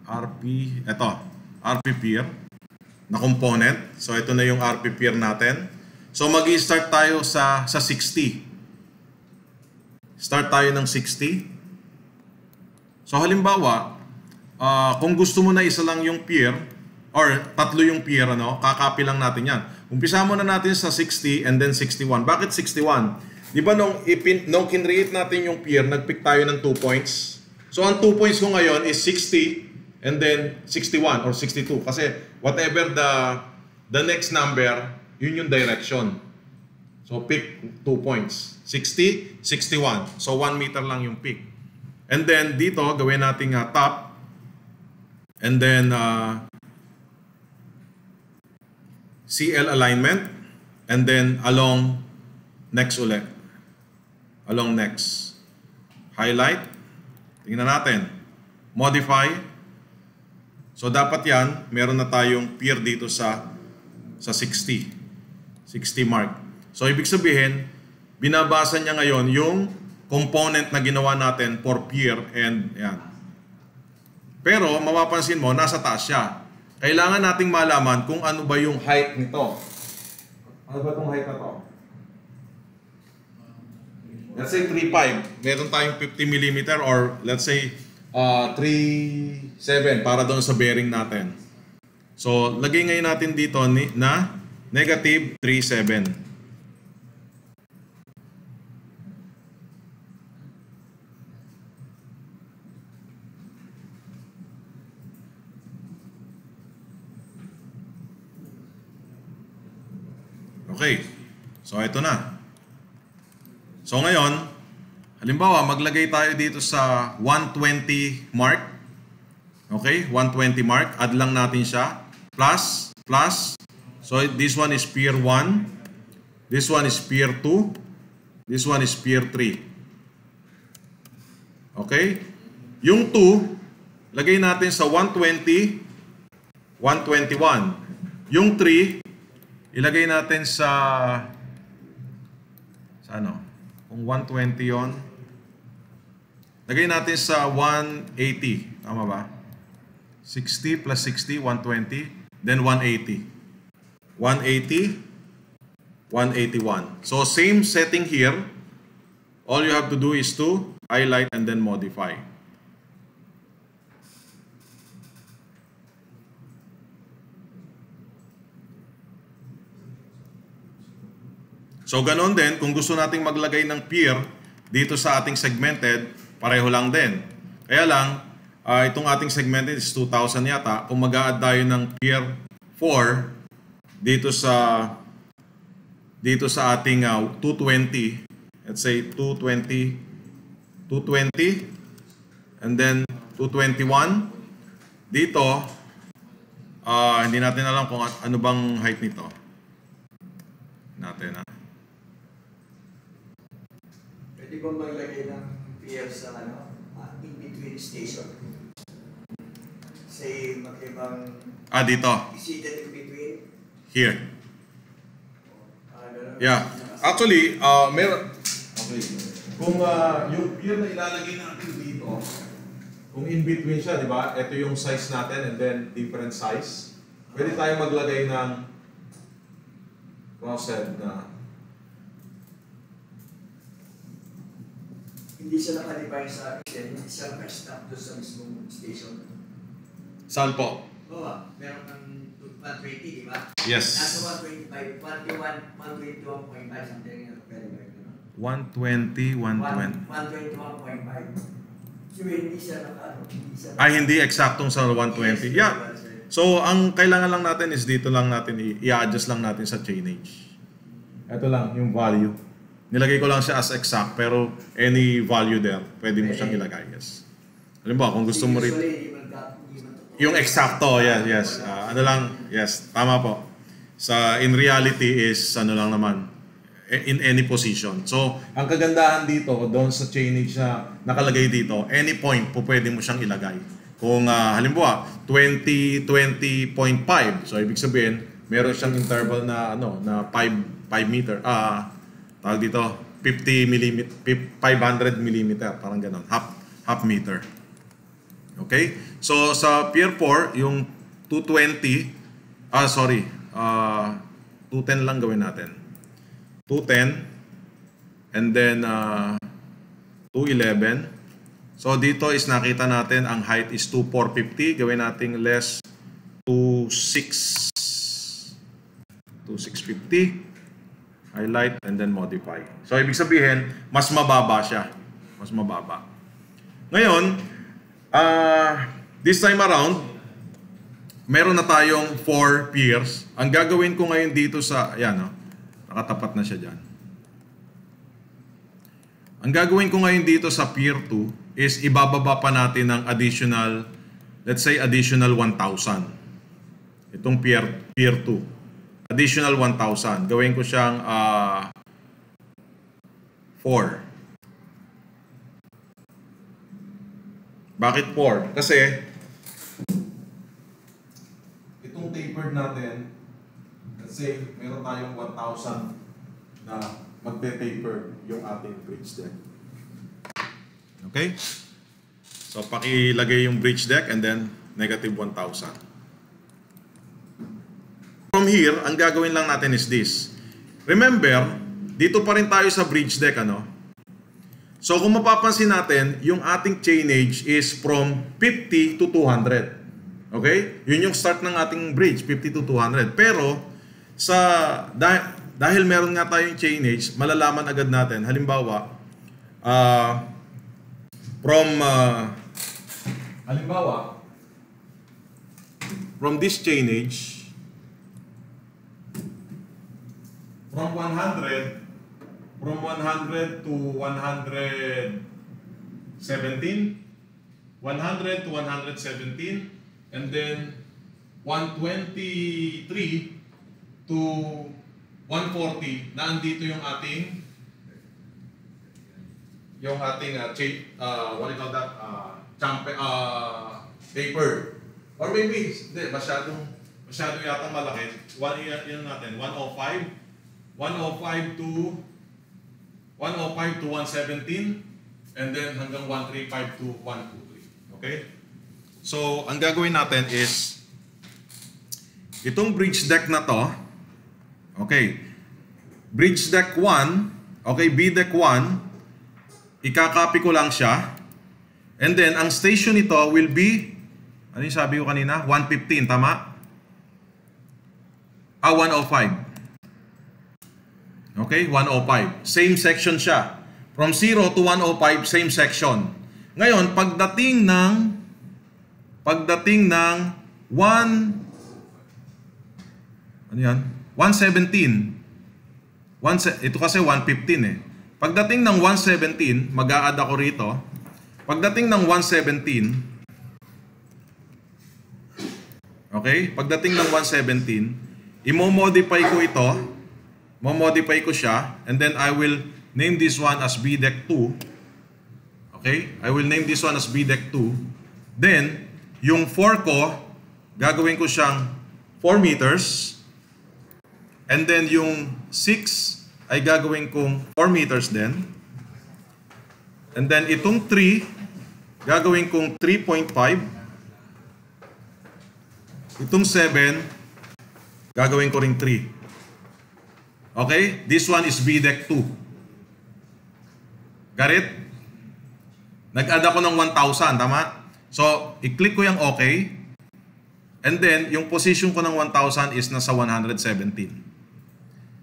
Speaker 1: RP pier na component. So, ito na yung RP pier natin. So, mag-i-start tayo sa 60. Start tayo ng 60. So, halimbawa, kung gusto mo na isa lang yung pier, or tatlo yung pier, kakopy lang natin yan. Umpisa muna natin sa 60 and then 61. Bakit 61? Di ba nung kinreate natin yung pier, nag-pick tayo ng 2 points. So, ang 2 points ko ngayon is 60 and then 61 or 62. Kasi whatever the next number, yun yung direction. So, pick 2 points. 60, 61. So, 1 meter lang yung pick. And then, dito, gawin natin top. And then, CL alignment. And then, along next ulit. Along next. Highlight. Tingnan natin. Modify. So, dapat yan, meron na tayong pier dito sa 60. 60 mark. So, ibig sabihin, binabasa niya ngayon yung component na ginawa natin for pier and yan. Pero, mapapansin mo, nasa taas siya. Kailangan nating malaman kung ano ba yung height nito. Ano ba itong height na to? Let's say 3.5. Meron tayong 50 mm or let's say 3.7 para doon sa bearing natin. So, lagay ngayon natin dito na negative 3.7. Okay. So, ito na. So, ngayon, halimbawa, maglagay tayo dito sa 120 mark. Okay? 120 mark. Add lang natin siya. Plus, plus. So, this one is pier 1. This one is pier 2. This one is pier 3. Okay? Yung 2, lagay natin sa 120, 121. Yung 3, ilagay natin sa ano? Kung 120 yon, lagay natin sa 180. Tama ba? 60 plus 60, 120. Then 180. 180, 181. So same setting here. All you have to do is to highlight and then modify. So, ganon din, kung gusto nating maglagay ng pier dito sa ating segmented, pareho lang din. Kaya lang, itong ating segmented is 2,000 yata. Kung mag-a-add tayo ng pier 4 dito sa ating 220, let's say 220, and then 221, dito, hindi natin alam kung ano bang height nito.
Speaker 4: Pwede bang maglagay ng pier sa in-between station? Say, magkibang
Speaker 1: Dito.
Speaker 4: seated in between?
Speaker 1: Here. Yeah. Actually, meron. Okay. Kung yung pier na ilalagay natin dito, kung in between siya, di ba? Ito yung size natin and then different size. Pwede tayo maglagay ng crosshead na
Speaker 4: Hindi siya nakalibay sa akin, hindi siya naka-stop doon sa mismong station.
Speaker 1: Saan po?
Speaker 4: Oo, meron kang 120, di ba?
Speaker 1: Yes.
Speaker 4: Nasa 125, 121.5 something yung pwede ba ito, no?
Speaker 1: 120, 120.
Speaker 4: 121.5. So, hindi siya hindi siya
Speaker 1: Hindi eksaktong sa 120. Yeah. So, ang kailangan lang natin is dito lang natin, i-adjust lang natin sa chainage. Ito lang, yung value. Nilagay ko lang siya as exact, pero any value there, pwede mo siyang ilagay. Yes. Halimbawa, kung gusto mo rin... Yung eksakto, yes. Ano lang, yes, tama po. In reality is, ano lang naman, in any position. So, ang kagandahan dito, doon sa chainage na nakalagay dito, any point po pwede mo siyang ilagay. Kung halimbawa, 20.5, so ibig sabihin, meron siyang interval na, na 5 meter, tawag dito, 500 mm, parang ganon, half meter. Okay? So, sa Pier 4, yung 220, 210 lang gawin natin. 210, and then 211. So, dito is nakita natin, ang height is 2,450. Gawin natin less 2,650. Highlight, and then modify. So, ibig sabihin, mas mababa siya. Mas mababa. Ngayon, this time around, meron na tayong 4 piers. Ang gagawin ko ngayon dito sa, nakatapat na siya dyan. Ang gagawin ko ngayon dito sa Pier 2 is ibababa pa natin ng additional, let's say additional 1,000. Itong Pier 2. Additional 1,000. Gawin ko siyang 4. Bakit 4? Kasi itong tapered natin, kasi meron tayong 1,000 na magte-taper yung ating bridge deck. Okay? So, pakilagay yung bridge deck and then negative 1,000. From here, ang gagawin lang natin is this. Remember, dito pa rin tayo sa bridge deck, So, kung mapapansin natin, yung ating chainage is from 50 to 200. Okay? Yun yung start ng ating bridge, 50 to 200. Pero, dahil meron nga tayong chainage, malalaman agad natin. Halimbawa, from this chainage, from 100 to 117, 100 to 117, and then 123 to 140 na andito yung ating what do you call that, taper. Or maybe masyado yata malaki. Yun natin 105 to 117, and then hanggang 135 to 123. Okay? So, ang gagawin natin is itong bridge deck na to, okay, bridge deck 1, okay, B deck 1, ikakopy ko lang siya, and then ang station nito will be, ano yung sabi ko kanina? 115, tama? 105. Okay, 105. Same section siya. From 0 to 105, same section. Ngayon, pagdating ng 117. Ito kasi 115 Pagdating ng 117, mag-a-add ako rito. Pagdating ng 117, okay? Pagdating ng 117, imo-modify ko ito. Mo-modify ko siya, and then I will name this one as B deck 2. Okay? I will name this one as B deck 2. Then, yung 4 ko, gagawin ko siyang 4 meters. And then yung 6 ay gagawin kong 4 meters din. And then itong 3, gagawin kong 3.5. Itong 7, gagawin ko ring 3. Okay? This one is B deck 2. Got it? Nag-add ako ng 1,000, tama? So, i-click ko yung OK. And then, yung position ko ng 1,000 is nasa 117.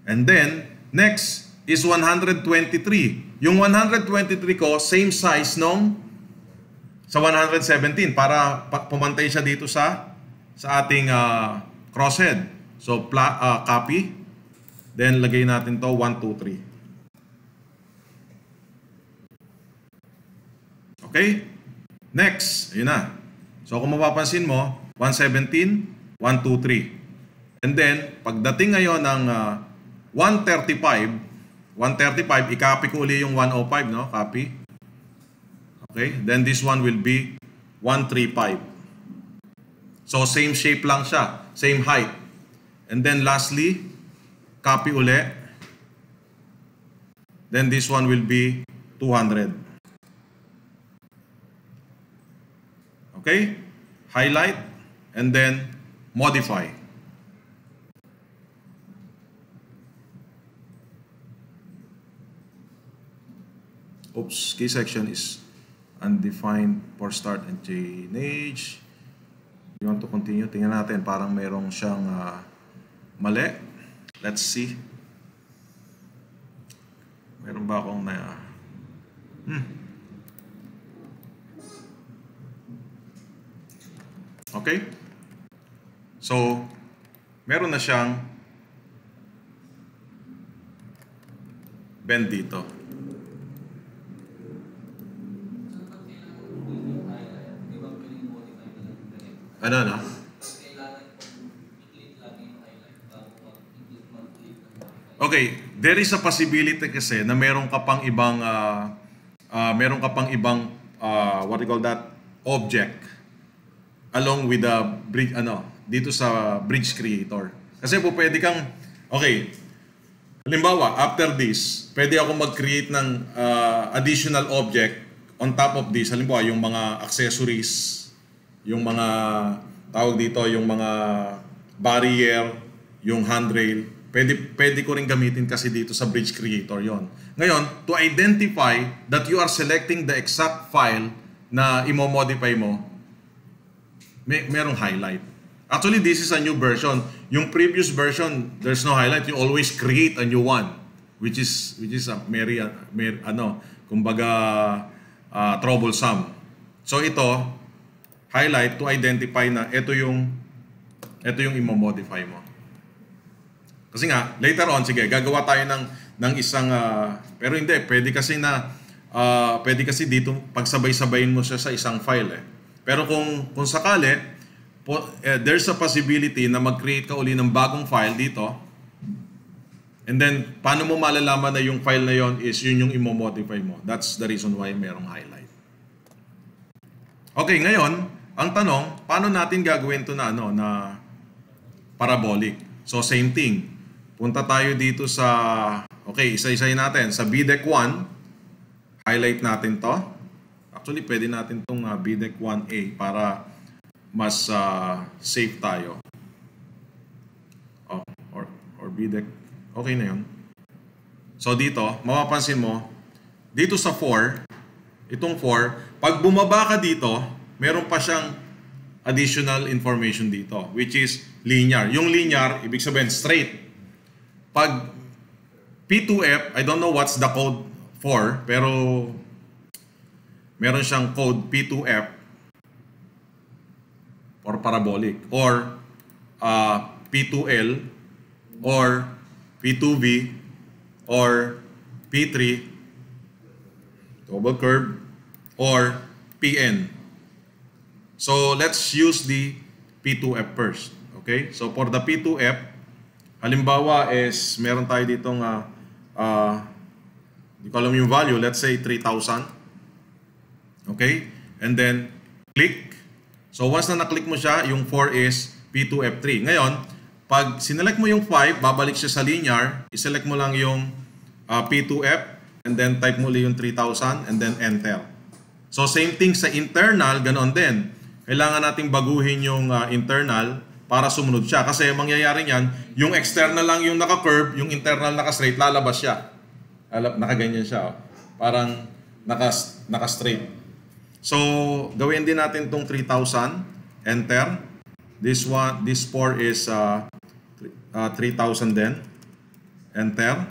Speaker 1: And then, next is 123. Yung 123 ko, same size nung sa 117 para pumantay siya dito sa ating crosshead. So, copy. Then, lagay natin to 1, 2, 3. Okay? Next, ayun na. So, kung mapapansin mo, 117, 1, 2, 3. And then, pagdating ngayon ng 135, i-copy ko uli yung 105, no? Copy. Okay? Then this one will be 135. So, same shape lang siya. Same height. And then lastly, copy uli. Then this one will be 200. Okay? Highlight and then modify. Oops, key section is undefined for start and change. You want to continue? Tingnan natin, parang merong siyang mali. Let's see. Meron ba akong na... Okay? So, meron na siyang bend dito. Ano na? Okay, there is a possibility kasi na meron ka pang ibang what do you call that, object along with the bridge dito sa bridge creator. Kasi po pwede kang halimbawa after this, pwede ako mag-create ng additional object on top of this. Halimbawa yung mga accessories, yung mga tawag dito, yung mga barrier, yung handrail, pwede ko rin gamitin kasi dito sa bridge creator yon. Ngayon, to identify that you are selecting the exact file na imo-modify mo, merong highlight. Actually, this is a new version. Yung previous version, there's no highlight. You always create a new one, which is a troublesome. So ito, highlight to identify na ito yung imo-modify mo. Kasi nga, later on, sige, gagawa tayo ng isang, pero hindi, pwede kasi dito, pagsabay-sabayin mo siya sa isang file Pero kung sakali, there's a possibility na mag-create ka uli ng bagong file dito, and then, paano mo malalaman na yung file na yon is yun yung imo-modify mo? That's the reason why merong highlight. Okay, ngayon, ang tanong, paano natin gagawin ito na parabolic? So, same thing. Punta tayo dito sa, isa-isayin natin. Sa BDEC 1, highlight natin to. Actually, pwede natin itong BDEC 1A para mas safe tayo. Or BDEC, okay na yun. So, dito, mapapansin mo, dito sa 4, itong 4, pag bumaba ka dito, meron pa siyang additional information dito, which is linear. Yung linear, ibig sabihin straight. Pag P2F, I don't know what's the code for, pero meron siyang code P2F or parabolic, or P2L, or P2V, or P3, double curve, or PN. So, let's use the P2F first. Okay? So, for the P2F, halimbawa is, meron tayo ditong, di ko alam yung value, let's say 3,000. Okay? And then, click. So, once na na-click mo siya, yung 4 is P2F3. Ngayon, pag sinelect mo yung 5, babalik siya sa linear, iselect mo lang yung P2F, and then type mo yung 3,000, and then enter. So, same thing sa internal, ganoon din. Kailangan nating baguhin yung internal para sumunod siya. Kasi mangyayari niyan, yung external lang yung naka-curve, yung internal naka-straight, lalabas siya. Nakaganyan siya. Parang naka-straight. So, gawin din natin itong 3,000. Enter. This 4 is 3,000 then. Enter.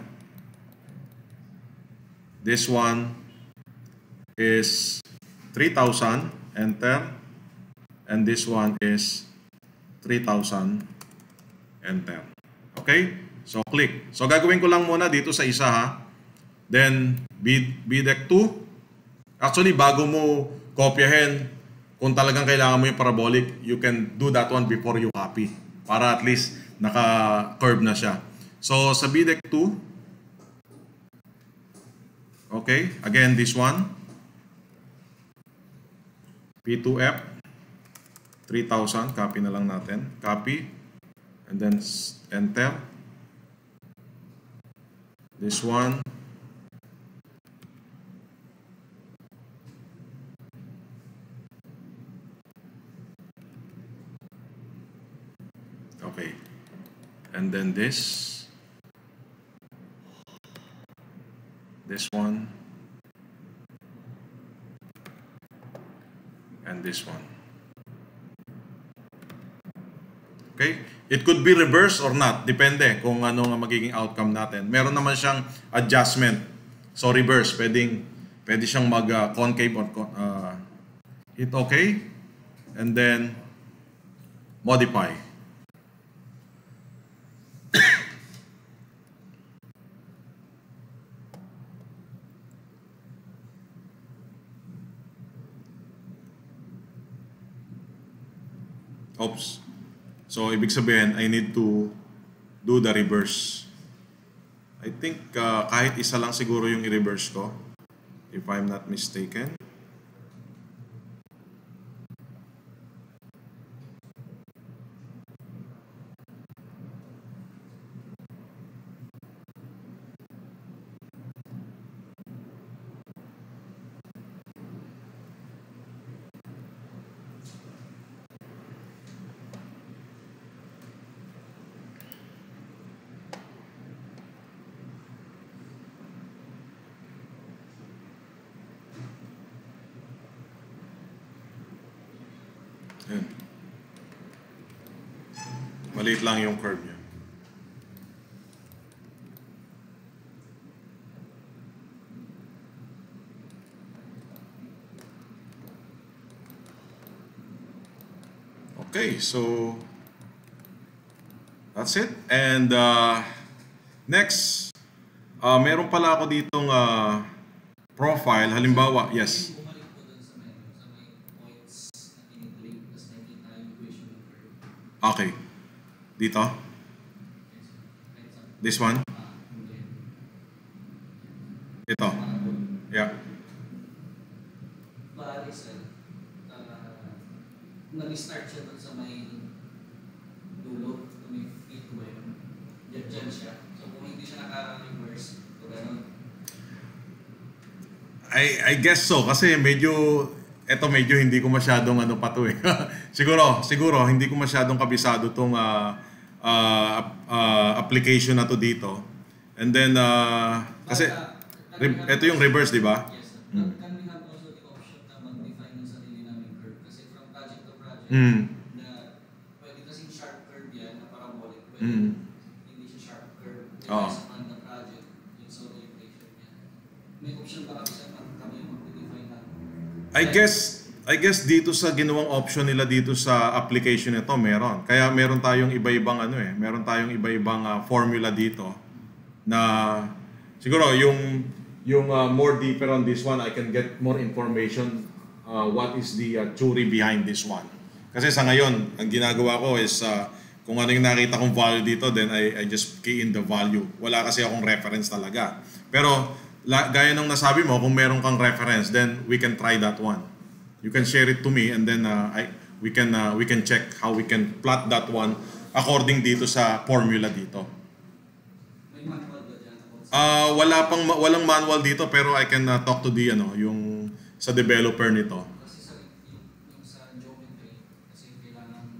Speaker 1: This one is 3,000. Enter. And this one is 3,000. Enter. Okay? So click. So gagawin ko lang muna dito sa isa ha. Then BDEC 2. Actually bago mo kopyahin, kung talagang kailangan mo yung parabolic, you can do that one before you copy. Para at least naka-curve na siya. So sa BDEC 2, okay, again this one, P2F, 3,000, copy na lang natin. Copy, and then enter. This one, okay, and then this one, and this one. Okay? It could be reverse or not. Depende kung ano nga magiging outcome natin. Meron naman siyang adjustment. So reverse, pwede siyang mag-concave or hit okay. And then modify. Oops. So, ibig sabihin, I need to do the reverse. I think kahit isa lang siguro yung i-reverse ko, if I'm not mistaken. Ayan. Maliit lang yung curve niya. Okay, so that's it. And next, meron pala ako ditong profile. Halimbawa, yes.
Speaker 2: Bumalik po dun sa may points na tinitake, tapos nakikita yung equation ng curve.
Speaker 1: Okay. Dito? This one?
Speaker 2: Hindi.
Speaker 1: Ito. Yeah.
Speaker 2: Bali sir, nag-start siya dun sa may dulo, may fit ba yun? Diyan siya. So kung hindi siya naka-reverse, so gano'n.
Speaker 1: I guess so kasi medyo hindi ko masyadong ano pa to eh. siguro hindi ko masyadong kabisado tong application na to dito. And then kasi ito yung reverse, di ba?
Speaker 2: Yes sir. Can we have also the option na mag-define ng sarili namin curve? Kasi from project to project, na pwede kasing sharp curve yan na parabolic. Pwede hindi siya sharp curve. Depends on the project, yung sort of equation niya. May option ba kami sa kami yung mag-define na?
Speaker 1: I guess dito sa ginawang option nila dito sa application nito meron. Kaya meron tayong iba-ibang meron tayong iba-ibang formula dito na siguro yung more deeper on this one, I can get more information what is the theory behind this one. Kasi sa ngayon, ang ginagawa ko is kung ano yung nakita kong value dito, then I just key in the value. Wala kasi akong reference talaga. Pero gaya ng nasabi mo, kung meron kang reference, then we can try that one. You can share it to me and then we can check how we can plot that one according dito sa formula dito.
Speaker 2: May manual ba dyan?
Speaker 1: Walang manual dito pero I can talk to the yung sa developer nito.
Speaker 2: Kasi yung sa geometry, kasi kailangan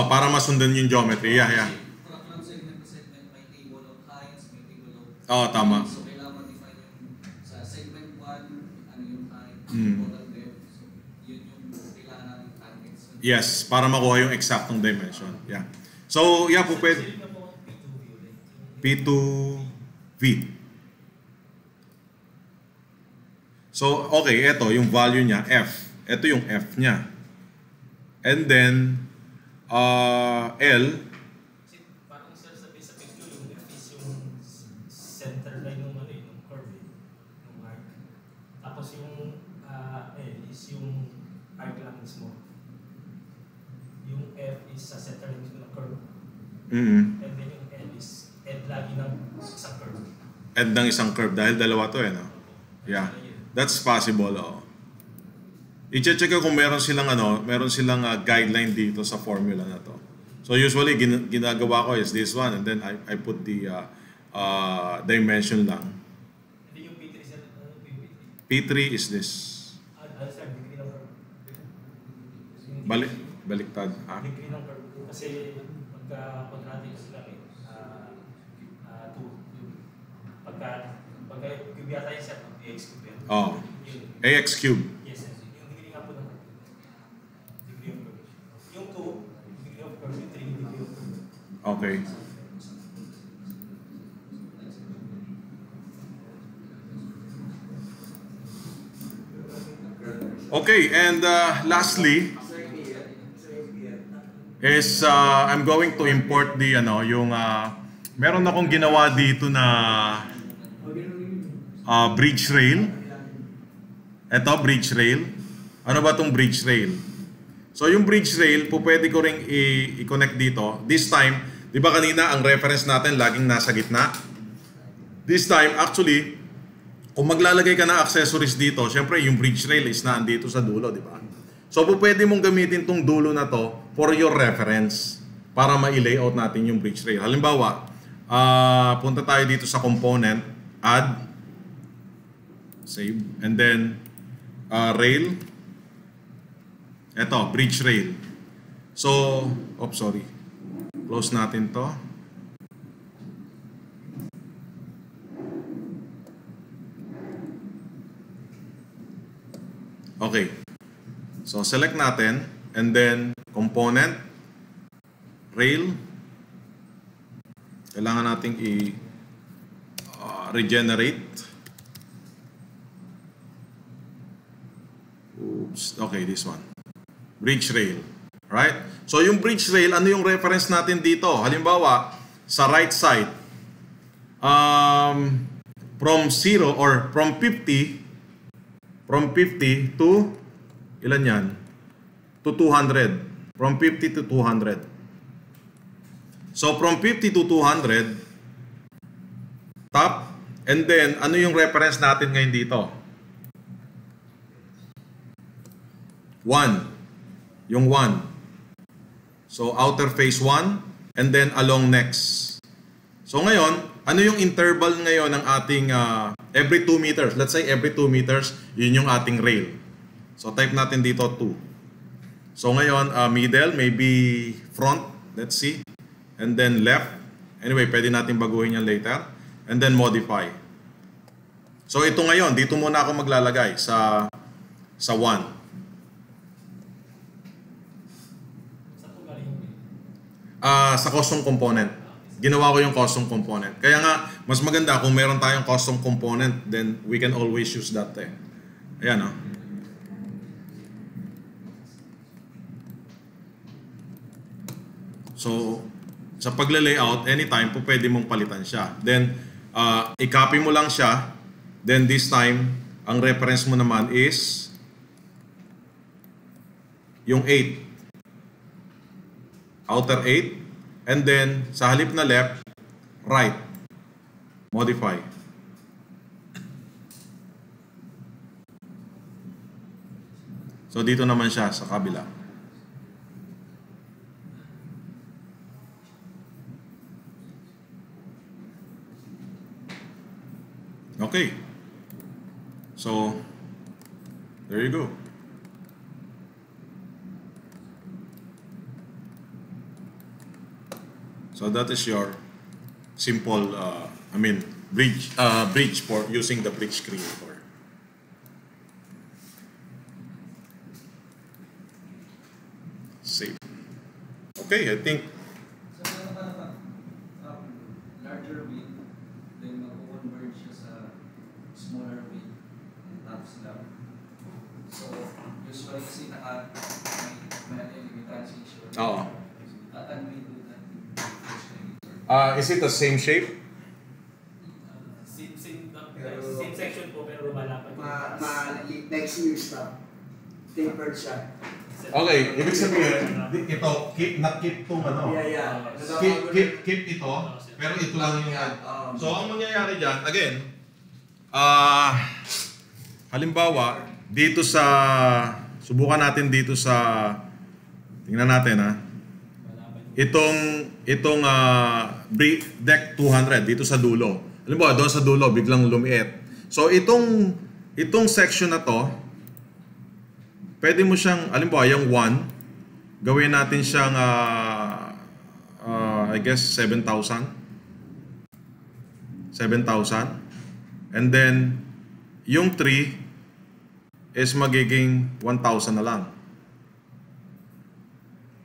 Speaker 1: Para masundan yung geometry. Yeah.
Speaker 2: From segment to segment, may table of heights, may table of...
Speaker 1: Tama.
Speaker 2: So kailangan ma-define yung sa segment 1, ano yung height, total depth. So yun yung kailangan namin targets.
Speaker 1: Yes, para makuha yung exactong dimension. Yeah. So, yeah po pwede.
Speaker 5: Silip na po ang P2V ulit.
Speaker 1: P2V. So, okay, ito yung value niya, F. Ito yung F niya. And then, L.
Speaker 5: Kasi parang sabi sa picture, yung F is yung center line ng yung curve, yung arc. Tapos yung L is yung arc lang mismo. Yung F is sa center line mismo ng curve.
Speaker 1: Mm-hmm.
Speaker 5: And then yung L is end lagi ng isang curve.
Speaker 1: End ng isang curve dahil dalawa to no? Yeah. That's possible, I-check ko kung meron silang guideline dito sa formula na to. So usually ginagawa ko is this one and then I put the dimension lang.
Speaker 5: And then yung P3 is
Speaker 1: P3 is this.
Speaker 5: Sir, degree ng curve.
Speaker 1: Baliktad.
Speaker 5: Degree ng curve. Kasi magka-quadratic sila pagka cube yata yung set of AX cube yan.
Speaker 1: Oh. AX cube.
Speaker 5: Yes, yes. Yung degree nga po ng curve. Degree of curve. Yung 2, degree of curve. Yung 3, degree of curve.
Speaker 1: Okay. Okay, and lastly is I'm going to import the meron akong ginawa dito na bridge rail. Ito, bridge rail. Ano ba tong bridge rail? So yung bridge rail, pwede ko ring i-connect dito. This time, di ba kanina ang reference natin laging nasa gitna? This time, actually, kung maglalagay ka ng accessories dito, syempre yung bridge rail is naandito sa dulo, di ba? So pwede mong gamitin tong dulo na to for your reference para ma-layout natin yung bridge rail. Halimbawa, punta tayo dito sa component, add, save, and then rail. Ito, bridge rail. So, sorry. Close natin to. Okay. So, select natin and then component, rail. Kailangan nating regenerate. Oops. Okay, this one. Bridge rail. Right? So, yung bridge rail, ano yung reference natin dito? Halimbawa, sa right side, from 0 or from 50 to, ilan yan? To 200. From 50 to 200. So, from 50 to 200, top, and then, ano yung reference natin ngayon dito? 1. Yung 1. So, outer face 1, and then along next. So, ngayon, ano yung interval ngayon ng ating every 2 meters? Let's say every 2 meters, yun yung ating rail. So, type natin dito 2. So, ngayon, middle, maybe front, let's see. And then left. Anyway, pwede natin baguhin yan later. And then modify. So, ito ngayon, dito muna ako maglalagay sa 1. Sa custom component. Ginawa ko yung custom component. Kaya nga, mas maganda kung meron tayong custom component, then we can always use that Ayan, So, sa pagle-layout, anytime po pwede mong palitan siya. Then, i-copy mo lang siya. Then this time, ang reference mo naman is yung 8. Outer 8. And then, sa halip na left, right. Modify. So, dito naman siya sa kabila. Okay. So, there you go. So that is your simple, bridge for using the bridge creator. okay, I think.
Speaker 2: So, larger wheel, then mag-convert siya sa smaller wheel and top slab. So, usually kasi may limited section.
Speaker 1: Oo.
Speaker 2: At can we do that?
Speaker 1: Is it the same shape?
Speaker 5: Same section po, pero lumalapad.
Speaker 4: Next year stop. Tapered siya.
Speaker 1: Okay, ibig sabihin, ito, keep tong ano.
Speaker 4: Yeah.
Speaker 1: Keep ito, pero ito lang yung yan. So, ang mangyayari dyan, again, halimbawa, dito sa, subukan natin dito sa, tingnan natin ha, itong deck 200 dito sa dulo. Halimbawa, doon sa dulo, biglang lumiit. So, itong section na to, pwede mo siyang, halimbawa, yung 1, gawin natin siyang, I guess, 7,000. 7,000. And then, yung 3 is magiging 1,000 na lang.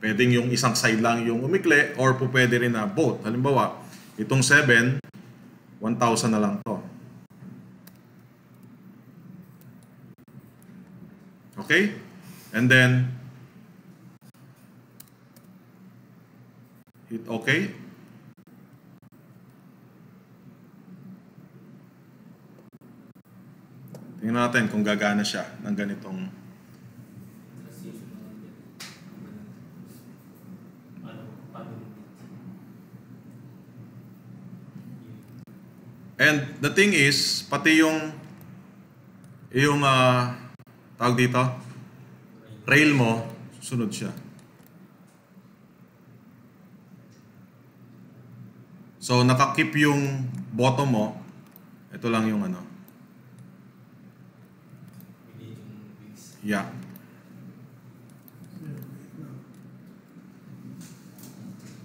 Speaker 1: Pwedeng yung isang side lang yung umikli or po pwede rin na both. Halimbawa, itong 7, 1,000 na lang to. Okay? And then, hit okay. Tingnan natin kung gagana siya ng ganitong. And the thing is, pati yung tawag dito, rail mo, sunod siya. So, nakakip yung bottom mo, ito lang yung ano. Yeah.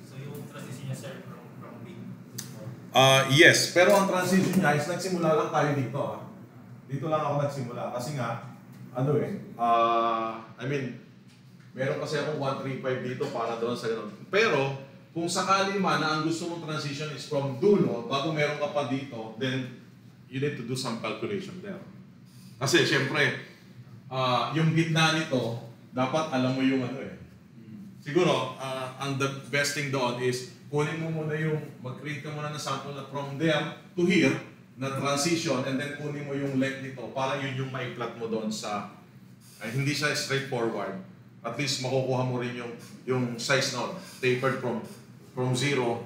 Speaker 5: So yung transition niya, sir, from big to small.
Speaker 1: Yes, pero ang transition niya is nagsimula lang tayo dito. Dito lang ako nagsimula kasi nga, I mean, meron kasi akong 135 dito para doon sa ganun. Pero, kung sakali man na ang gusto mong transition is from dulo, bago meron ka pa dito, then you need to do some calculation there. Kasi, syempre, yung gitna nito, dapat alam mo yung ano eh. Siguro, ang the best thing doon is, kunin mo muna yung, mag-create ka muna ng sample na from there to here, na transition, and then kunin mo yung length nito para yun yung maiplat mo doon sa, hindi siya straightforward. At least makukuha mo rin yung size noon, tapered from 0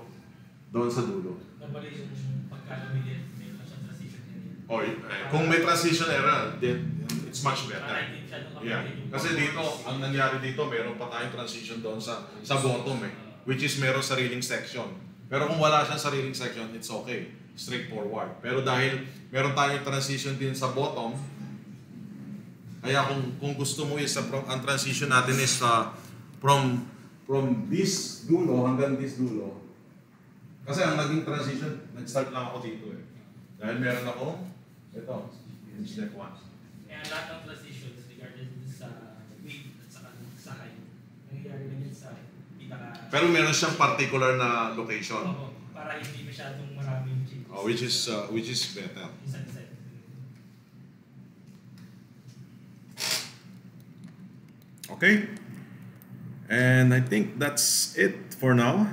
Speaker 1: doon sa dulo.
Speaker 5: Normally yung pagkalamili, may lang siya transition area.
Speaker 1: Or kung may transition error, then it's much better. Yeah. Kasi dito, ang nangyari dito, meron pa tayong transition doon sa bottom which is meron sariling section. Pero kung wala siyang sariling section, it's okay. Straightforward. Pero dahil meron tayong transition din sa bottom, kaya kung gusto mo is ang transition natin is from this dulo hanggang this dulo. Kasi ang naging transition, nag-start lang ako dito eh. Dahil meron akong ito, in step 1.
Speaker 5: Kaya lahat ng transitions regarding sa weight at saka sakay, nangyayari lang yun sa pinaka...
Speaker 1: Pero meron siyang particular na location.
Speaker 5: Oo, para hindi masyadong maraming changes.
Speaker 1: Which is better.
Speaker 5: Isa-isa.
Speaker 1: Okay? And I think that's it for now.